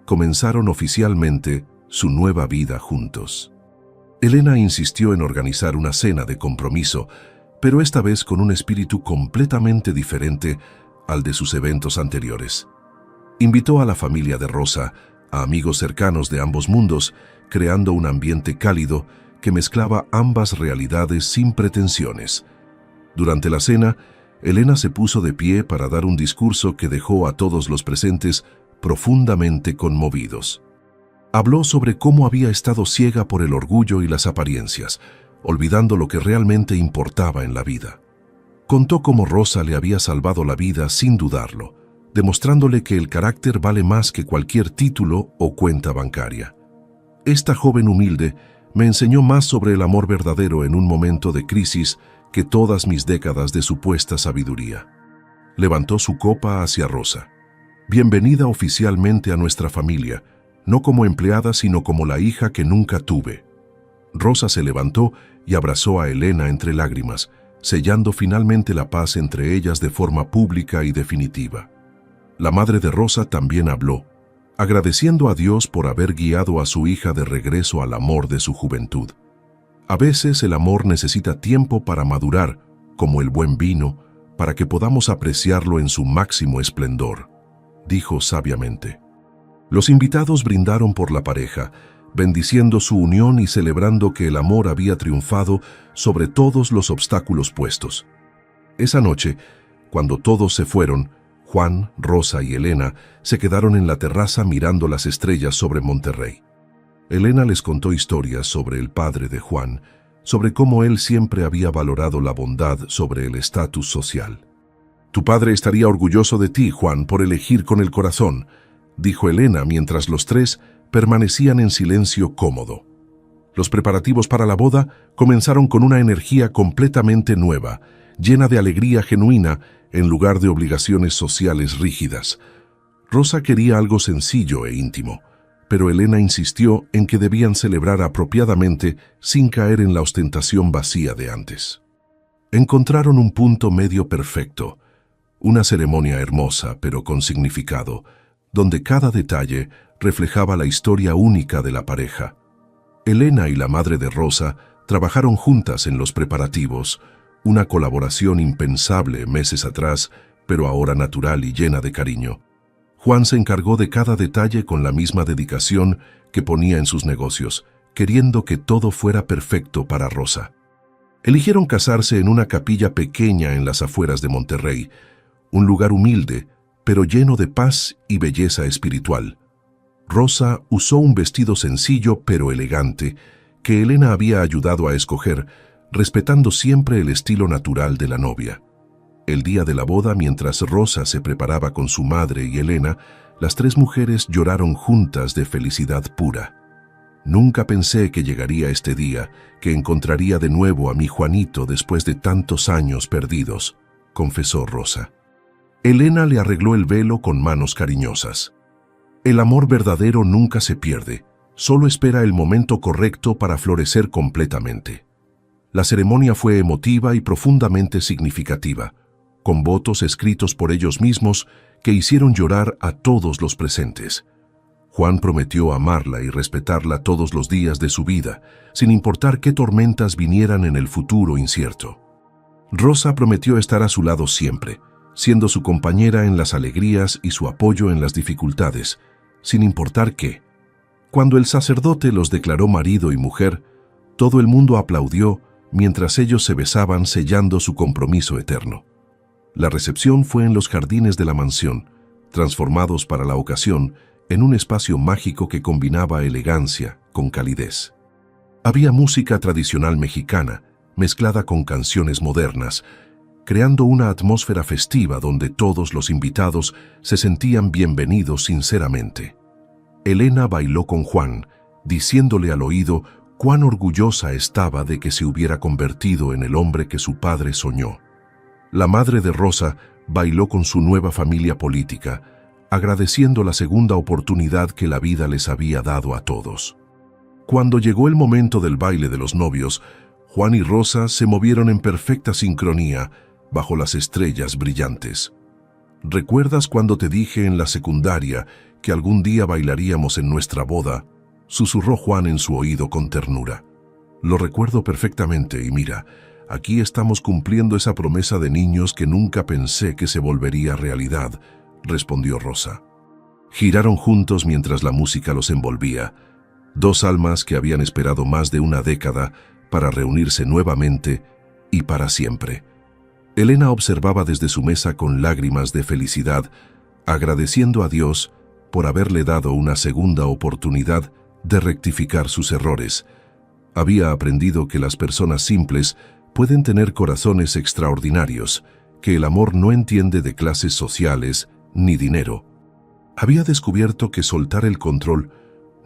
comenzaron oficialmente su nueva vida juntos. Elena insistió en organizar una cena de compromiso, pero esta vez con un espíritu completamente diferente al de sus eventos anteriores. Invitó a la familia de Rosa, a amigos cercanos de ambos mundos, creando un ambiente cálido que mezclaba ambas realidades sin pretensiones. Durante la cena, Elena se puso de pie para dar un discurso que dejó a todos los presentes profundamente conmovidos. Habló sobre cómo había estado ciega por el orgullo y las apariencias, olvidando lo que realmente importaba en la vida. Contó cómo Rosa le había salvado la vida sin dudarlo, demostrándole que el carácter vale más que cualquier título o cuenta bancaria. Esta joven humilde me enseñó más sobre el amor verdadero en un momento de crisis que todas mis décadas de supuesta sabiduría. Levantó su copa hacia Rosa. Bienvenida oficialmente a nuestra familia, no como empleada sino como la hija que nunca tuve. Rosa se levantó y abrazó a Elena entre lágrimas, sellando finalmente la paz entre ellas de forma pública y definitiva. La madre de Rosa también habló, agradeciendo a Dios por haber guiado a su hija de regreso al amor de su juventud. A veces el amor necesita tiempo para madurar, como el buen vino, para que podamos apreciarlo en su máximo esplendor, dijo sabiamente. Los invitados brindaron por la pareja, bendiciendo su unión y celebrando que el amor había triunfado sobre todos los obstáculos puestos. Esa noche, cuando todos se fueron, Juan, Rosa y Elena se quedaron en la terraza mirando las estrellas sobre Monterrey. Elena les contó historias sobre el padre de Juan, sobre cómo él siempre había valorado la bondad sobre el estatus social. «Tu padre estaría orgulloso de ti, Juan, por elegir con el corazón», dijo Elena mientras los tres permanecían en silencio cómodo. Los preparativos para la boda comenzaron con una energía completamente nueva, llena de alegría genuina en lugar de obligaciones sociales rígidas. Rosa quería algo sencillo e íntimo, pero Elena insistió en que debían celebrar apropiadamente sin caer en la ostentación vacía de antes. Encontraron un punto medio perfecto, una ceremonia hermosa pero con significado, donde cada detalle reflejaba la historia única de la pareja. Elena y la madre de Rosa trabajaron juntas en los preparativos, una colaboración impensable meses atrás, pero ahora natural y llena de cariño. Juan se encargó de cada detalle con la misma dedicación que ponía en sus negocios, queriendo que todo fuera perfecto para Rosa. Eligieron casarse en una capilla pequeña en las afueras de Monterrey, un lugar humilde, pero lleno de paz y belleza espiritual. Rosa usó un vestido sencillo pero elegante que Elena había ayudado a escoger, respetando siempre el estilo natural de la novia. El día de la boda, mientras Rosa se preparaba con su madre y Elena, las tres mujeres lloraron juntas de felicidad pura. «Nunca pensé que llegaría este día, que encontraría de nuevo a mi Juanito después de tantos años perdidos», confesó Rosa. Elena le arregló el velo con manos cariñosas. El amor verdadero nunca se pierde, solo espera el momento correcto para florecer completamente. La ceremonia fue emotiva y profundamente significativa, con votos escritos por ellos mismos que hicieron llorar a todos los presentes. Juan prometió amarla y respetarla todos los días de su vida, sin importar qué tormentas vinieran en el futuro incierto. Rosa prometió estar a su lado siempre, siendo su compañera en las alegrías y su apoyo en las dificultades, sin importar qué. Cuando el sacerdote los declaró marido y mujer, todo el mundo aplaudió mientras ellos se besaban sellando su compromiso eterno. La recepción fue en los jardines de la mansión, transformados para la ocasión en un espacio mágico que combinaba elegancia con calidez. Había música tradicional mexicana, mezclada con canciones modernas, creando una atmósfera festiva donde todos los invitados se sentían bienvenidos sinceramente. Elena bailó con Juan, diciéndole al oído cuán orgullosa estaba de que se hubiera convertido en el hombre que su padre soñó. La madre de Rosa bailó con su nueva familia política, agradeciendo la segunda oportunidad que la vida les había dado a todos. Cuando llegó el momento del baile de los novios, Juan y Rosa se movieron en perfecta sincronía bajo las estrellas brillantes. «¿Recuerdas cuando te dije en la secundaria que algún día bailaríamos en nuestra boda?», susurró Juan en su oído con ternura. «Lo recuerdo perfectamente y mira, aquí estamos cumpliendo esa promesa de niños que nunca pensé que se volvería realidad», respondió Rosa. Giraron juntos mientras la música los envolvía, dos almas que habían esperado más de una década para reunirse nuevamente y para siempre. Elena observaba desde su mesa con lágrimas de felicidad, agradeciendo a Dios por haberle dado una segunda oportunidad de rectificar sus errores. Había aprendido que las personas simples pueden tener corazones extraordinarios, que el amor no entiende de clases sociales ni dinero. Había descubierto que soltar el control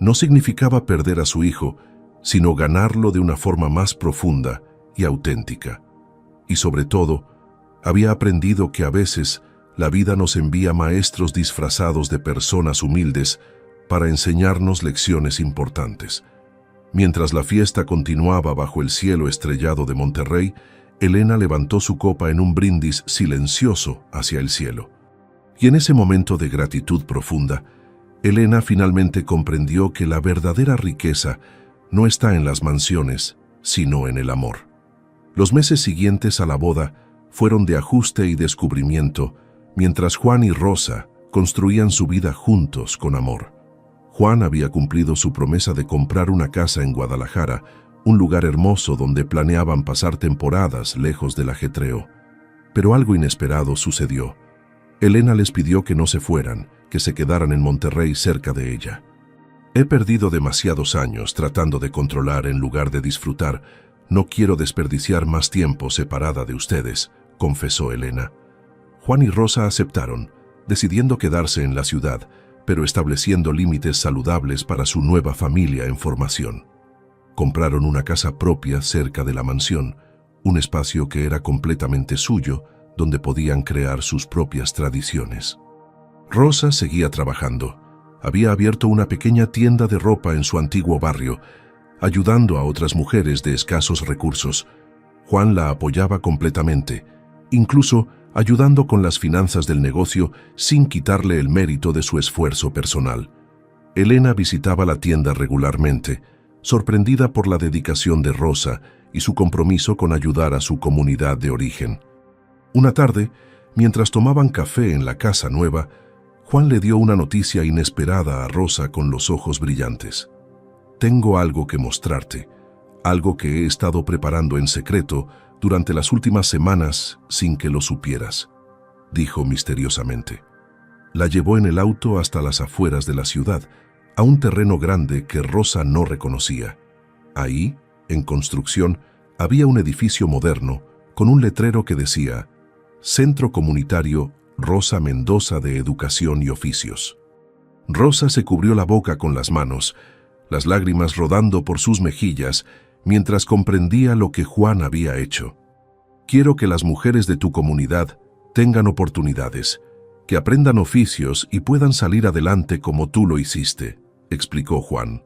no significaba perder a su hijo, sino ganarlo de una forma más profunda y auténtica. Y sobre todo, había aprendido que a veces La vida nos envía maestros disfrazados de personas humildes para enseñarnos lecciones importantes. Mientras la fiesta continuaba bajo el cielo estrellado de Monterrey, Elena levantó su copa en un brindis silencioso hacia el cielo. Y en ese momento de gratitud profunda, Elena finalmente comprendió que la verdadera riqueza no está en las mansiones, sino en el amor. Los meses siguientes a la boda fueron de ajuste y descubrimiento, mientras Juan y Rosa construían su vida juntos con amor. Juan había cumplido su promesa de comprar una casa en Guadalajara, un lugar hermoso donde planeaban pasar temporadas lejos del ajetreo. Pero algo inesperado sucedió. Elena les pidió que no se fueran, que se quedaran en Monterrey cerca de ella. He perdido demasiados años tratando de controlar en lugar de disfrutar. No quiero desperdiciar más tiempo separada de ustedes, confesó Elena. Juan y Rosa aceptaron, decidiendo quedarse en la ciudad, pero estableciendo límites saludables para su nueva familia en formación. Compraron una casa propia cerca de la mansión, un espacio que era completamente suyo, donde podían crear sus propias tradiciones. Rosa seguía trabajando. Había abierto una pequeña tienda de ropa en su antiguo barrio, ayudando a otras mujeres de escasos recursos. Juan la apoyaba completamente, incluso ayudando con las finanzas del negocio sin quitarle el mérito de su esfuerzo personal. Elena visitaba la tienda regularmente, sorprendida por la dedicación de Rosa y su compromiso con ayudar a su comunidad de origen. Una tarde, mientras tomaban café en la casa nueva, Juan le dio una noticia inesperada a Rosa con los ojos brillantes. Tengo algo que mostrarte, algo que he estado preparando en secreto durante las últimas semanas sin que lo supieras, dijo misteriosamente. La llevó en el auto hasta las afueras de la ciudad, a un terreno grande que Rosa no reconocía. Ahí, en construcción, había un edificio moderno con un letrero que decía Centro Comunitario Rosa Mendoza de Educación y Oficios. Rosa se cubrió la boca con las manos, las lágrimas rodando por sus mejillas mientras comprendía lo que Juan había hecho. Quiero que las mujeres de tu comunidad tengan oportunidades, que aprendan oficios y puedan salir adelante como tú lo hiciste, explicó Juan.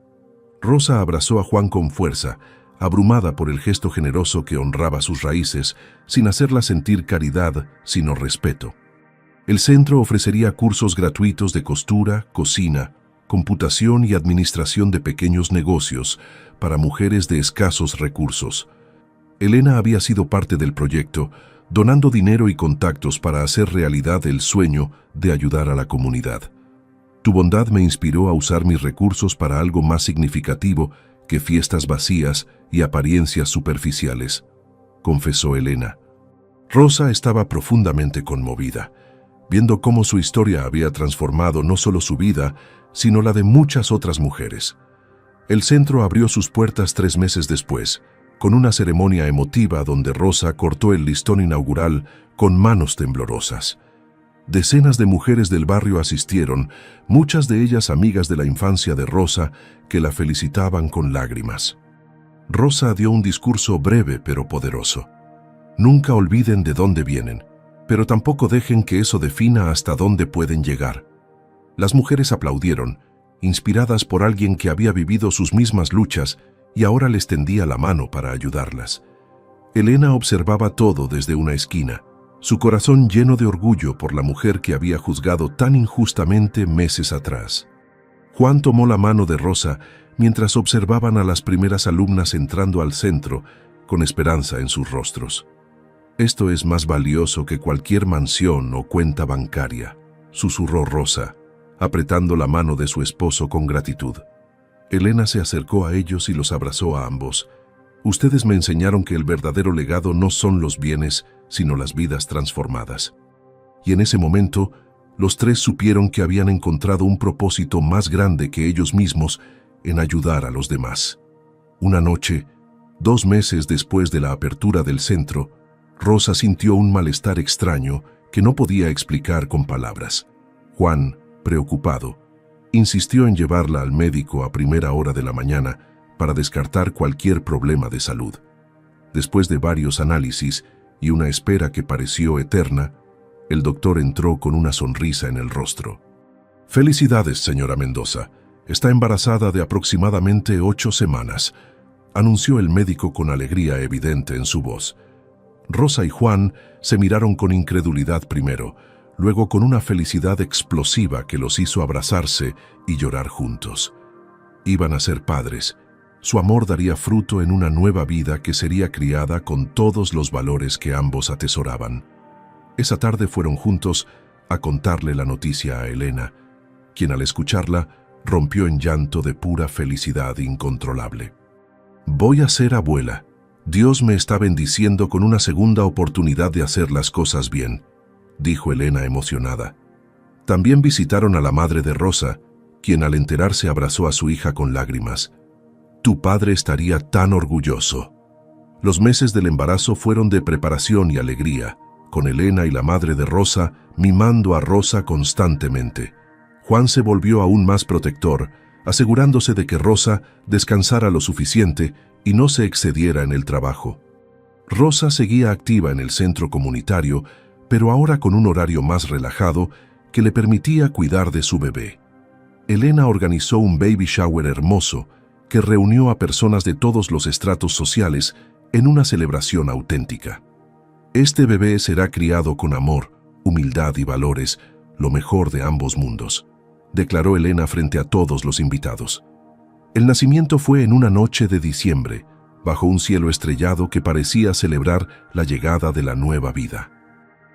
Rosa abrazó a Juan con fuerza, abrumada por el gesto generoso que honraba sus raíces, sin hacerla sentir caridad, sino respeto. El centro ofrecería cursos gratuitos de costura, cocina, computación y administración de pequeños negocios para mujeres de escasos recursos. Elena había sido parte del proyecto, donando dinero y contactos para hacer realidad el sueño de ayudar a la comunidad. Tu bondad me inspiró a usar mis recursos para algo más significativo que fiestas vacías y apariencias superficiales, confesó Elena. Rosa estaba profundamente conmovida, viendo cómo su historia había transformado no solo su vida, sino la de muchas otras mujeres. El centro abrió sus puertas 3 meses después, con una ceremonia emotiva donde Rosa cortó el listón inaugural con manos temblorosas. Decenas de mujeres del barrio asistieron, muchas de ellas amigas de la infancia de Rosa, que la felicitaban con lágrimas. Rosa dio un discurso breve pero poderoso. Nunca olviden de dónde vienen, pero tampoco dejen que eso defina hasta dónde pueden llegar. Las mujeres aplaudieron, inspiradas por alguien que había vivido sus mismas luchas y ahora les tendía la mano para ayudarlas. Elena observaba todo desde una esquina, su corazón lleno de orgullo por la mujer que había juzgado tan injustamente meses atrás. Juan tomó la mano de Rosa mientras observaban a las primeras alumnas entrando al centro, con esperanza en sus rostros. Esto es más valioso que cualquier mansión o cuenta bancaria, susurró Rosa, apretando la mano de su esposo con gratitud. Elena se acercó a ellos y los abrazó a ambos. Ustedes me enseñaron que el verdadero legado no son los bienes, sino las vidas transformadas. Y en ese momento, los 3 supieron que habían encontrado un propósito más grande que ellos mismos en ayudar a los demás. Una noche, 2 meses después de la apertura del centro, Rosa sintió un malestar extraño que no podía explicar con palabras. Juan, preocupado, insistió en llevarla al médico a primera hora de la mañana para descartar cualquier problema de salud. Después de varios análisis y una espera que pareció eterna, El doctor entró con una sonrisa en el rostro. «Felicidades, señora Mendoza. Está embarazada de aproximadamente 8 semanas», anunció el médico con alegría evidente en su voz. Rosa y Juan se miraron con incredulidad primero, luego con una felicidad explosiva que los hizo abrazarse y llorar juntos. Iban a ser padres. Su amor daría fruto en una nueva vida que sería criada con todos los valores que ambos atesoraban. Esa tarde fueron juntos a contarle la noticia a Elena, quien al escucharla rompió en llanto de pura felicidad incontrolable. «Voy a ser abuela. Dios me está bendiciendo con una segunda oportunidad de hacer las cosas bien», dijo Elena emocionada. También visitaron a la madre de Rosa, quien al enterarse abrazó a su hija con lágrimas. «Tu padre estaría tan orgulloso». Los meses del embarazo fueron de preparación y alegría, con Elena y la madre de Rosa mimando a Rosa constantemente. Juan se volvió aún más protector, asegurándose de que Rosa descansara lo suficiente y no se excediera en el trabajo. Rosa seguía activa en el centro comunitario, pero ahora con un horario más relajado que le permitía cuidar de su bebé. Elena organizó un baby shower hermoso que reunió a personas de todos los estratos sociales en una celebración auténtica. «Este bebé será criado con amor, humildad y valores, lo mejor de ambos mundos», declaró Elena frente a todos los invitados. El nacimiento fue en una noche de diciembre, bajo un cielo estrellado que parecía celebrar la llegada de la nueva vida.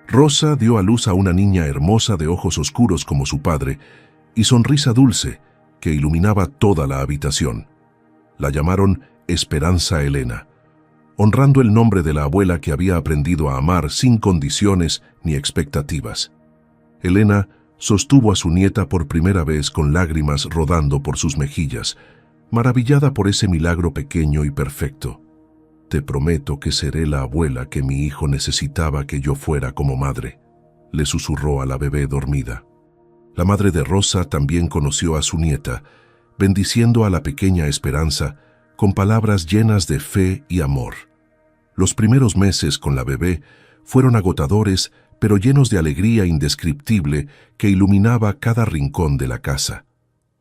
Rosa dio a luz a una niña hermosa de ojos oscuros como su padre y sonrisa dulce que iluminaba toda la habitación. La llamaron Esperanza Elena, honrando el nombre de la abuela que había aprendido a amar sin condiciones ni expectativas. Elena sostuvo a su nieta por primera vez con lágrimas rodando por sus mejillas, maravillada por ese milagro pequeño y perfecto. «Te prometo que seré la abuela que mi hijo necesitaba que yo fuera como madre», le susurró a la bebé dormida. La madre de Rosa también conoció a su nieta, bendiciendo a la pequeña Esperanza con palabras llenas de fe y amor. Los primeros meses con la bebé fueron agotadores, pero llenos de alegría indescriptible que iluminaba cada rincón de la casa.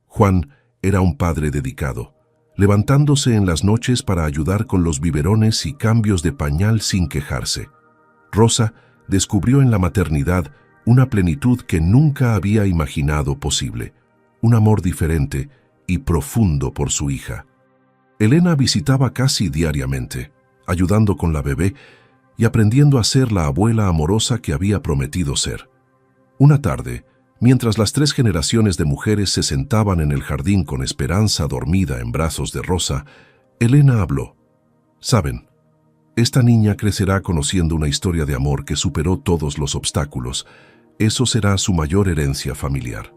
Juan era un padre dedicado, levantándose en las noches para ayudar con los biberones y cambios de pañal sin quejarse. Rosa descubrió en la maternidad una plenitud que nunca había imaginado posible, un amor diferente y profundo por su hija. Elena visitaba casi diariamente, ayudando con la bebé y aprendiendo a ser la abuela amorosa que había prometido ser. Una tarde, mientras las 3 generaciones de mujeres se sentaban en el jardín con Esperanza dormida en brazos de Rosa, Elena habló. «Saben, esta niña crecerá conociendo una historia de amor que superó todos los obstáculos. Eso será su mayor herencia familiar».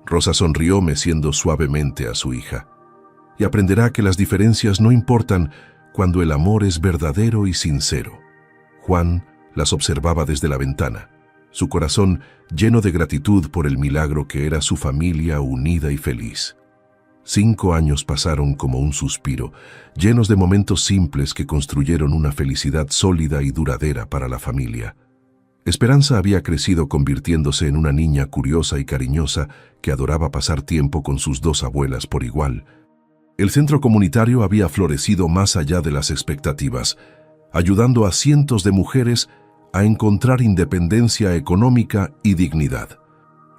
Rosa sonrió meciendo suavemente a su hija. «Y aprenderá que las diferencias no importan cuando el amor es verdadero y sincero». Juan las observaba desde la ventana, su corazón lleno de gratitud por el milagro que era su familia unida y feliz. 5 años pasaron como un suspiro, llenos de momentos simples que construyeron una felicidad sólida y duradera para la familia. Esperanza había crecido convirtiéndose en una niña curiosa y cariñosa que adoraba pasar tiempo con sus 2 abuelas por igual. El centro comunitario había florecido más allá de las expectativas, ayudando a cientos de mujeres a encontrar independencia económica y dignidad.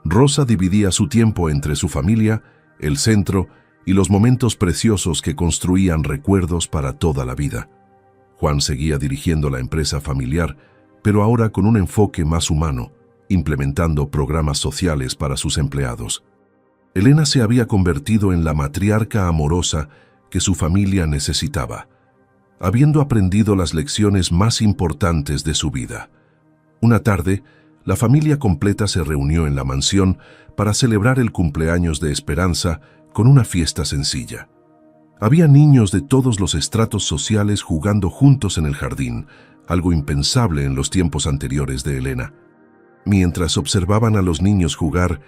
Rosa dividía su tiempo entre su familia, el centro y los momentos preciosos que construían recuerdos para toda la vida. Juan seguía dirigiendo la empresa familiar, pero ahora con un enfoque más humano, implementando programas sociales para sus empleados. Elena se había convertido en la matriarca amorosa que su familia necesitaba, habiendo aprendido las lecciones más importantes de su vida. Una tarde, la familia completa se reunió en la mansión para celebrar el cumpleaños de Esperanza con una fiesta sencilla. Había niños de todos los estratos sociales jugando juntos en el jardín, algo impensable en los tiempos anteriores de Elena. Mientras observaban a los niños jugar,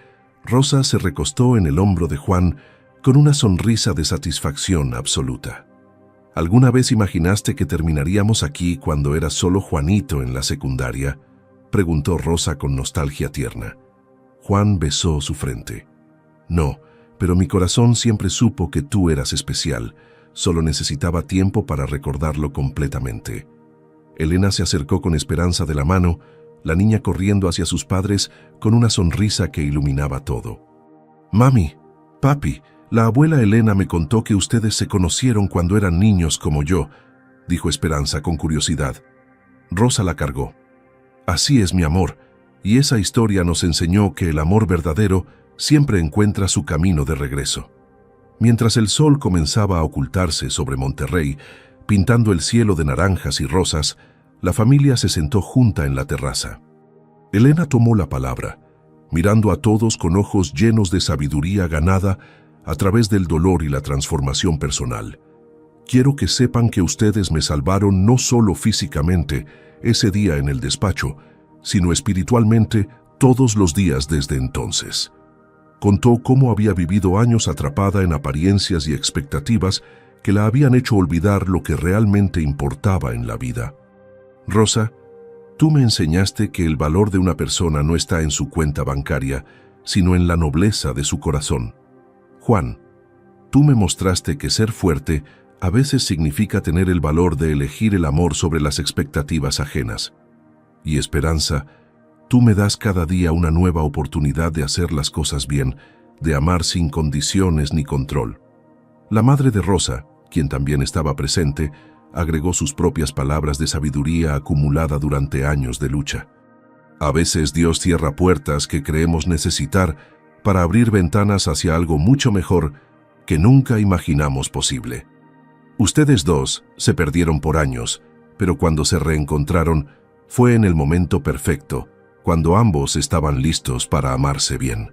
Rosa se recostó en el hombro de Juan con una sonrisa de satisfacción absoluta. ¿Alguna vez imaginaste que terminaríamos aquí cuando eras solo Juanito en la secundaria?, preguntó Rosa con nostalgia tierna. Juan besó su frente. No, pero mi corazón siempre supo que tú eras especial. Solo necesitaba tiempo para recordarlo completamente. Elena se acercó con Esperanza de la mano, la niña corriendo hacia sus padres con una sonrisa que iluminaba todo. Mami, papi, la abuela Elena me contó que ustedes se conocieron cuando eran niños como yo, dijo Esperanza con curiosidad. Rosa la cargó. Así es, mi amor, y esa historia nos enseñó que el amor verdadero siempre encuentra su camino de regreso. Mientras el sol comenzaba a ocultarse sobre Monterrey, pintando el cielo de naranjas y rosas, la familia se sentó junta en la terraza. Elena tomó la palabra, mirando a todos con ojos llenos de sabiduría ganada a través del dolor y la transformación personal. Quiero que sepan que ustedes me salvaron no solo físicamente ese día en el despacho, sino espiritualmente todos los días desde entonces. Contó cómo había vivido años atrapada en apariencias y expectativas que la habían hecho olvidar lo que realmente importaba en la vida. Rosa, tú me enseñaste que el valor de una persona no está en su cuenta bancaria, sino en la nobleza de su corazón. Juan, tú me mostraste que ser fuerte a veces significa tener el valor de elegir el amor sobre las expectativas ajenas. Y Esperanza, tú me das cada día una nueva oportunidad de hacer las cosas bien, de amar sin condiciones ni control. La madre de Rosa, quien también estaba presente, agregó sus propias palabras de sabiduría acumulada durante años de lucha. A veces Dios cierra puertas que creemos necesitar para abrir ventanas hacia algo mucho mejor que nunca imaginamos posible. Ustedes dos se perdieron por años, pero cuando se reencontraron fue en el momento perfecto, cuando ambos estaban listos para amarse bien.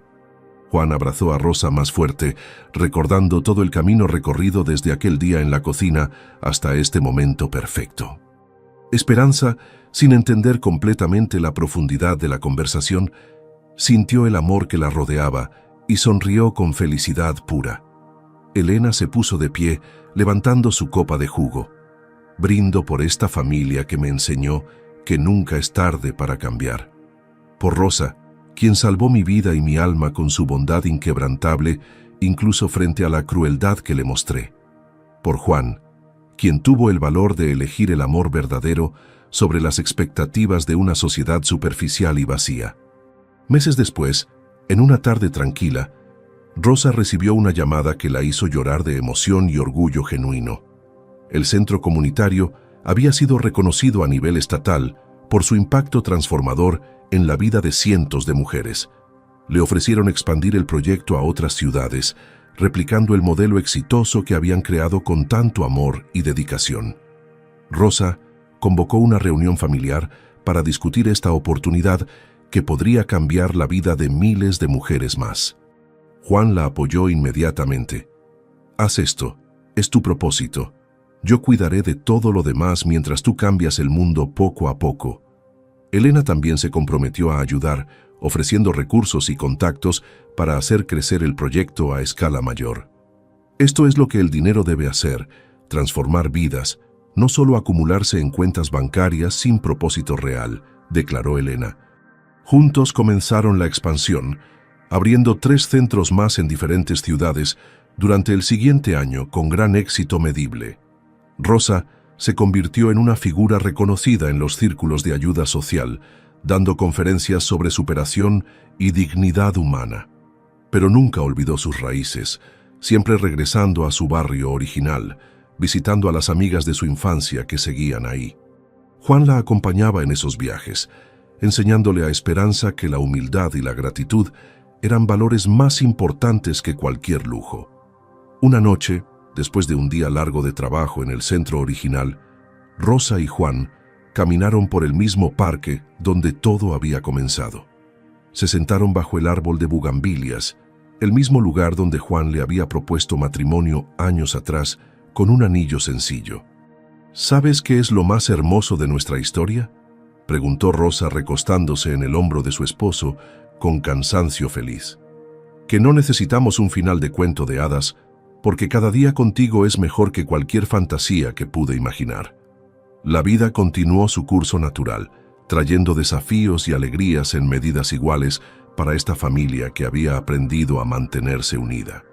Juan abrazó a Rosa más fuerte, recordando todo el camino recorrido desde aquel día en la cocina hasta este momento perfecto. Esperanza, sin entender completamente la profundidad de la conversación, sintió el amor que la rodeaba y sonrió con felicidad pura. Elena se puso de pie, levantando su copa de jugo. Brindo por esta familia que me enseñó que nunca es tarde para cambiar. Por Rosa, quien salvó mi vida y mi alma con su bondad inquebrantable, incluso frente a la crueldad que le mostré. Por Juan, quien tuvo el valor de elegir el amor verdadero sobre las expectativas de una sociedad superficial y vacía. Meses después, en una tarde tranquila, Rosa recibió una llamada que la hizo llorar de emoción y orgullo genuino. El centro comunitario había sido reconocido a nivel estatal por su impacto transformador en la vida de cientos de mujeres. Le ofrecieron expandir el proyecto a otras ciudades, replicando el modelo exitoso que habían creado con tanto amor y dedicación. Rosa convocó una reunión familiar para discutir esta oportunidad que podría cambiar la vida de miles de mujeres más. Juan la apoyó inmediatamente. Haz esto, es tu propósito. Yo cuidaré de todo lo demás mientras tú cambias el mundo poco a poco. Elena también se comprometió a ayudar, ofreciendo recursos y contactos para hacer crecer el proyecto a escala mayor. Esto es lo que el dinero debe hacer, transformar vidas, no solo acumularse en cuentas bancarias sin propósito real, declaró Elena. Juntos comenzaron la expansión, abriendo 3 centros más en diferentes ciudades durante el siguiente año con gran éxito medible. Rosa se convirtió en una figura reconocida en los círculos de ayuda social, dando conferencias sobre superación y dignidad humana. Pero nunca olvidó sus raíces, siempre regresando a su barrio original, visitando a las amigas de su infancia que seguían ahí. Juan la acompañaba en esos viajes, enseñándole a Esperanza que la humildad y la gratitud eran valores más importantes que cualquier lujo. Una noche, después de un día largo de trabajo en el centro original, Rosa y Juan caminaron por el mismo parque donde todo había comenzado. Se sentaron bajo el árbol de bugambilias, el mismo lugar donde Juan le había propuesto matrimonio años atrás con un anillo sencillo. ¿Sabes qué es lo más hermoso de nuestra historia?, preguntó Rosa recostándose en el hombro de su esposo con cansancio feliz. Que no necesitamos un final de cuento de hadas, porque cada día contigo es mejor que cualquier fantasía que pude imaginar. La vida continuó su curso natural, trayendo desafíos y alegrías en medidas iguales para esta familia que había aprendido a mantenerse unida.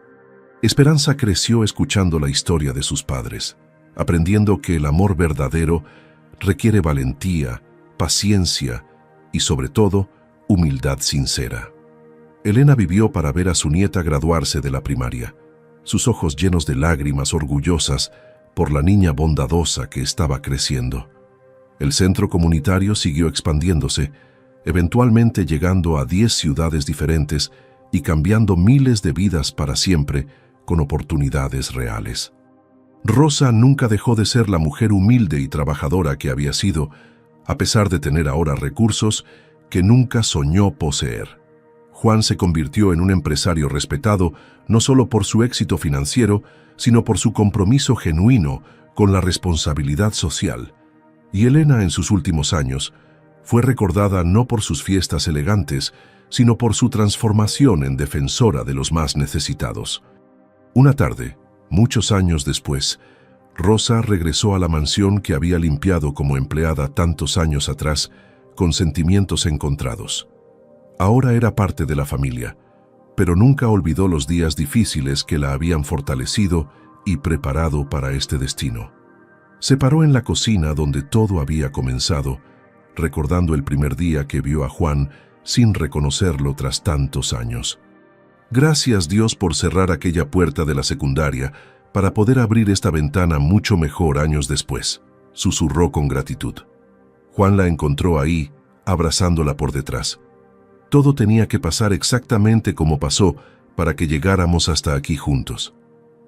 Esperanza creció escuchando la historia de sus padres, aprendiendo que el amor verdadero requiere valentía, paciencia y, sobre todo, humildad sincera. Elena vivió para ver a su nieta graduarse de la primaria, sus ojos llenos de lágrimas orgullosas por la niña bondadosa que estaba creciendo. El centro comunitario siguió expandiéndose, eventualmente llegando a 10 ciudades diferentes y cambiando miles de vidas para siempre con oportunidades reales. Rosa nunca dejó de ser la mujer humilde y trabajadora que había sido, a pesar de tener ahora recursos que nunca soñó poseer. Juan se convirtió en un empresario respetado no solo por su éxito financiero, sino por su compromiso genuino con la responsabilidad social. Y Elena, en sus últimos años, fue recordada no por sus fiestas elegantes, sino por su transformación en defensora de los más necesitados. Una tarde, muchos años después, Rosa regresó a la mansión que había limpiado como empleada tantos años atrás, con sentimientos encontrados. Ahora era parte de la familia, pero nunca olvidó los días difíciles que la habían fortalecido y preparado para este destino. Se paró en la cocina donde todo había comenzado, recordando el primer día que vio a Juan sin reconocerlo tras tantos años. Gracias Dios por cerrar aquella puerta de la secundaria para poder abrir esta ventana mucho mejor años después, susurró con gratitud. Juan la encontró ahí, abrazándola por detrás. Todo tenía que pasar exactamente como pasó para que llegáramos hasta aquí juntos.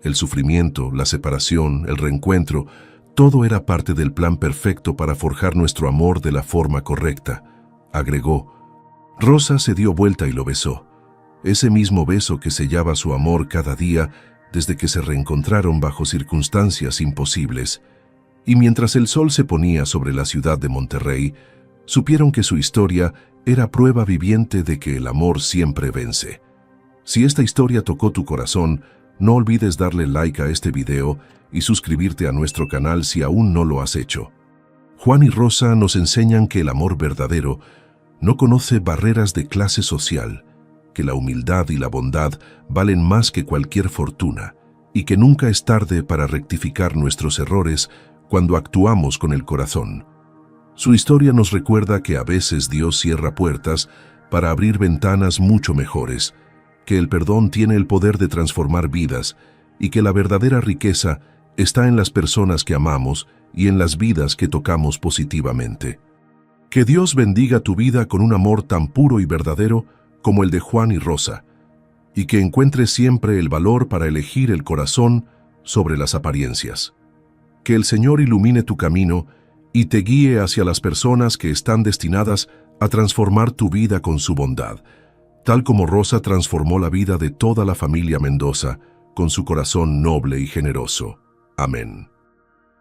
El sufrimiento, la separación, el reencuentro, todo era parte del plan perfecto para forjar nuestro amor de la forma correcta, agregó. Rosa se dio vuelta y lo besó. Ese mismo beso que sellaba su amor cada día desde que se reencontraron bajo circunstancias imposibles. Y mientras el sol se ponía sobre la ciudad de Monterrey, supieron que su historia era prueba viviente de que el amor siempre vence. Si esta historia tocó tu corazón, no olvides darle like a este video y suscribirte a nuestro canal si aún no lo has hecho. Juan y Rosa nos enseñan que el amor verdadero no conoce barreras de clase social, que la humildad y la bondad valen más que cualquier fortuna y que nunca es tarde para rectificar nuestros errores cuando actuamos con el corazón. Su historia nos recuerda que a veces Dios cierra puertas para abrir ventanas mucho mejores, que el perdón tiene el poder de transformar vidas y que la verdadera riqueza está en las personas que amamos y en las vidas que tocamos positivamente. Que Dios bendiga tu vida con un amor tan puro y verdadero como el de Juan y Rosa, y que encuentres siempre el valor para elegir el corazón sobre las apariencias. Que el Señor ilumine tu camino y te guíe hacia las personas que están destinadas a transformar tu vida con su bondad, tal como Rosa transformó la vida de toda la familia Mendoza con su corazón noble y generoso. Amén.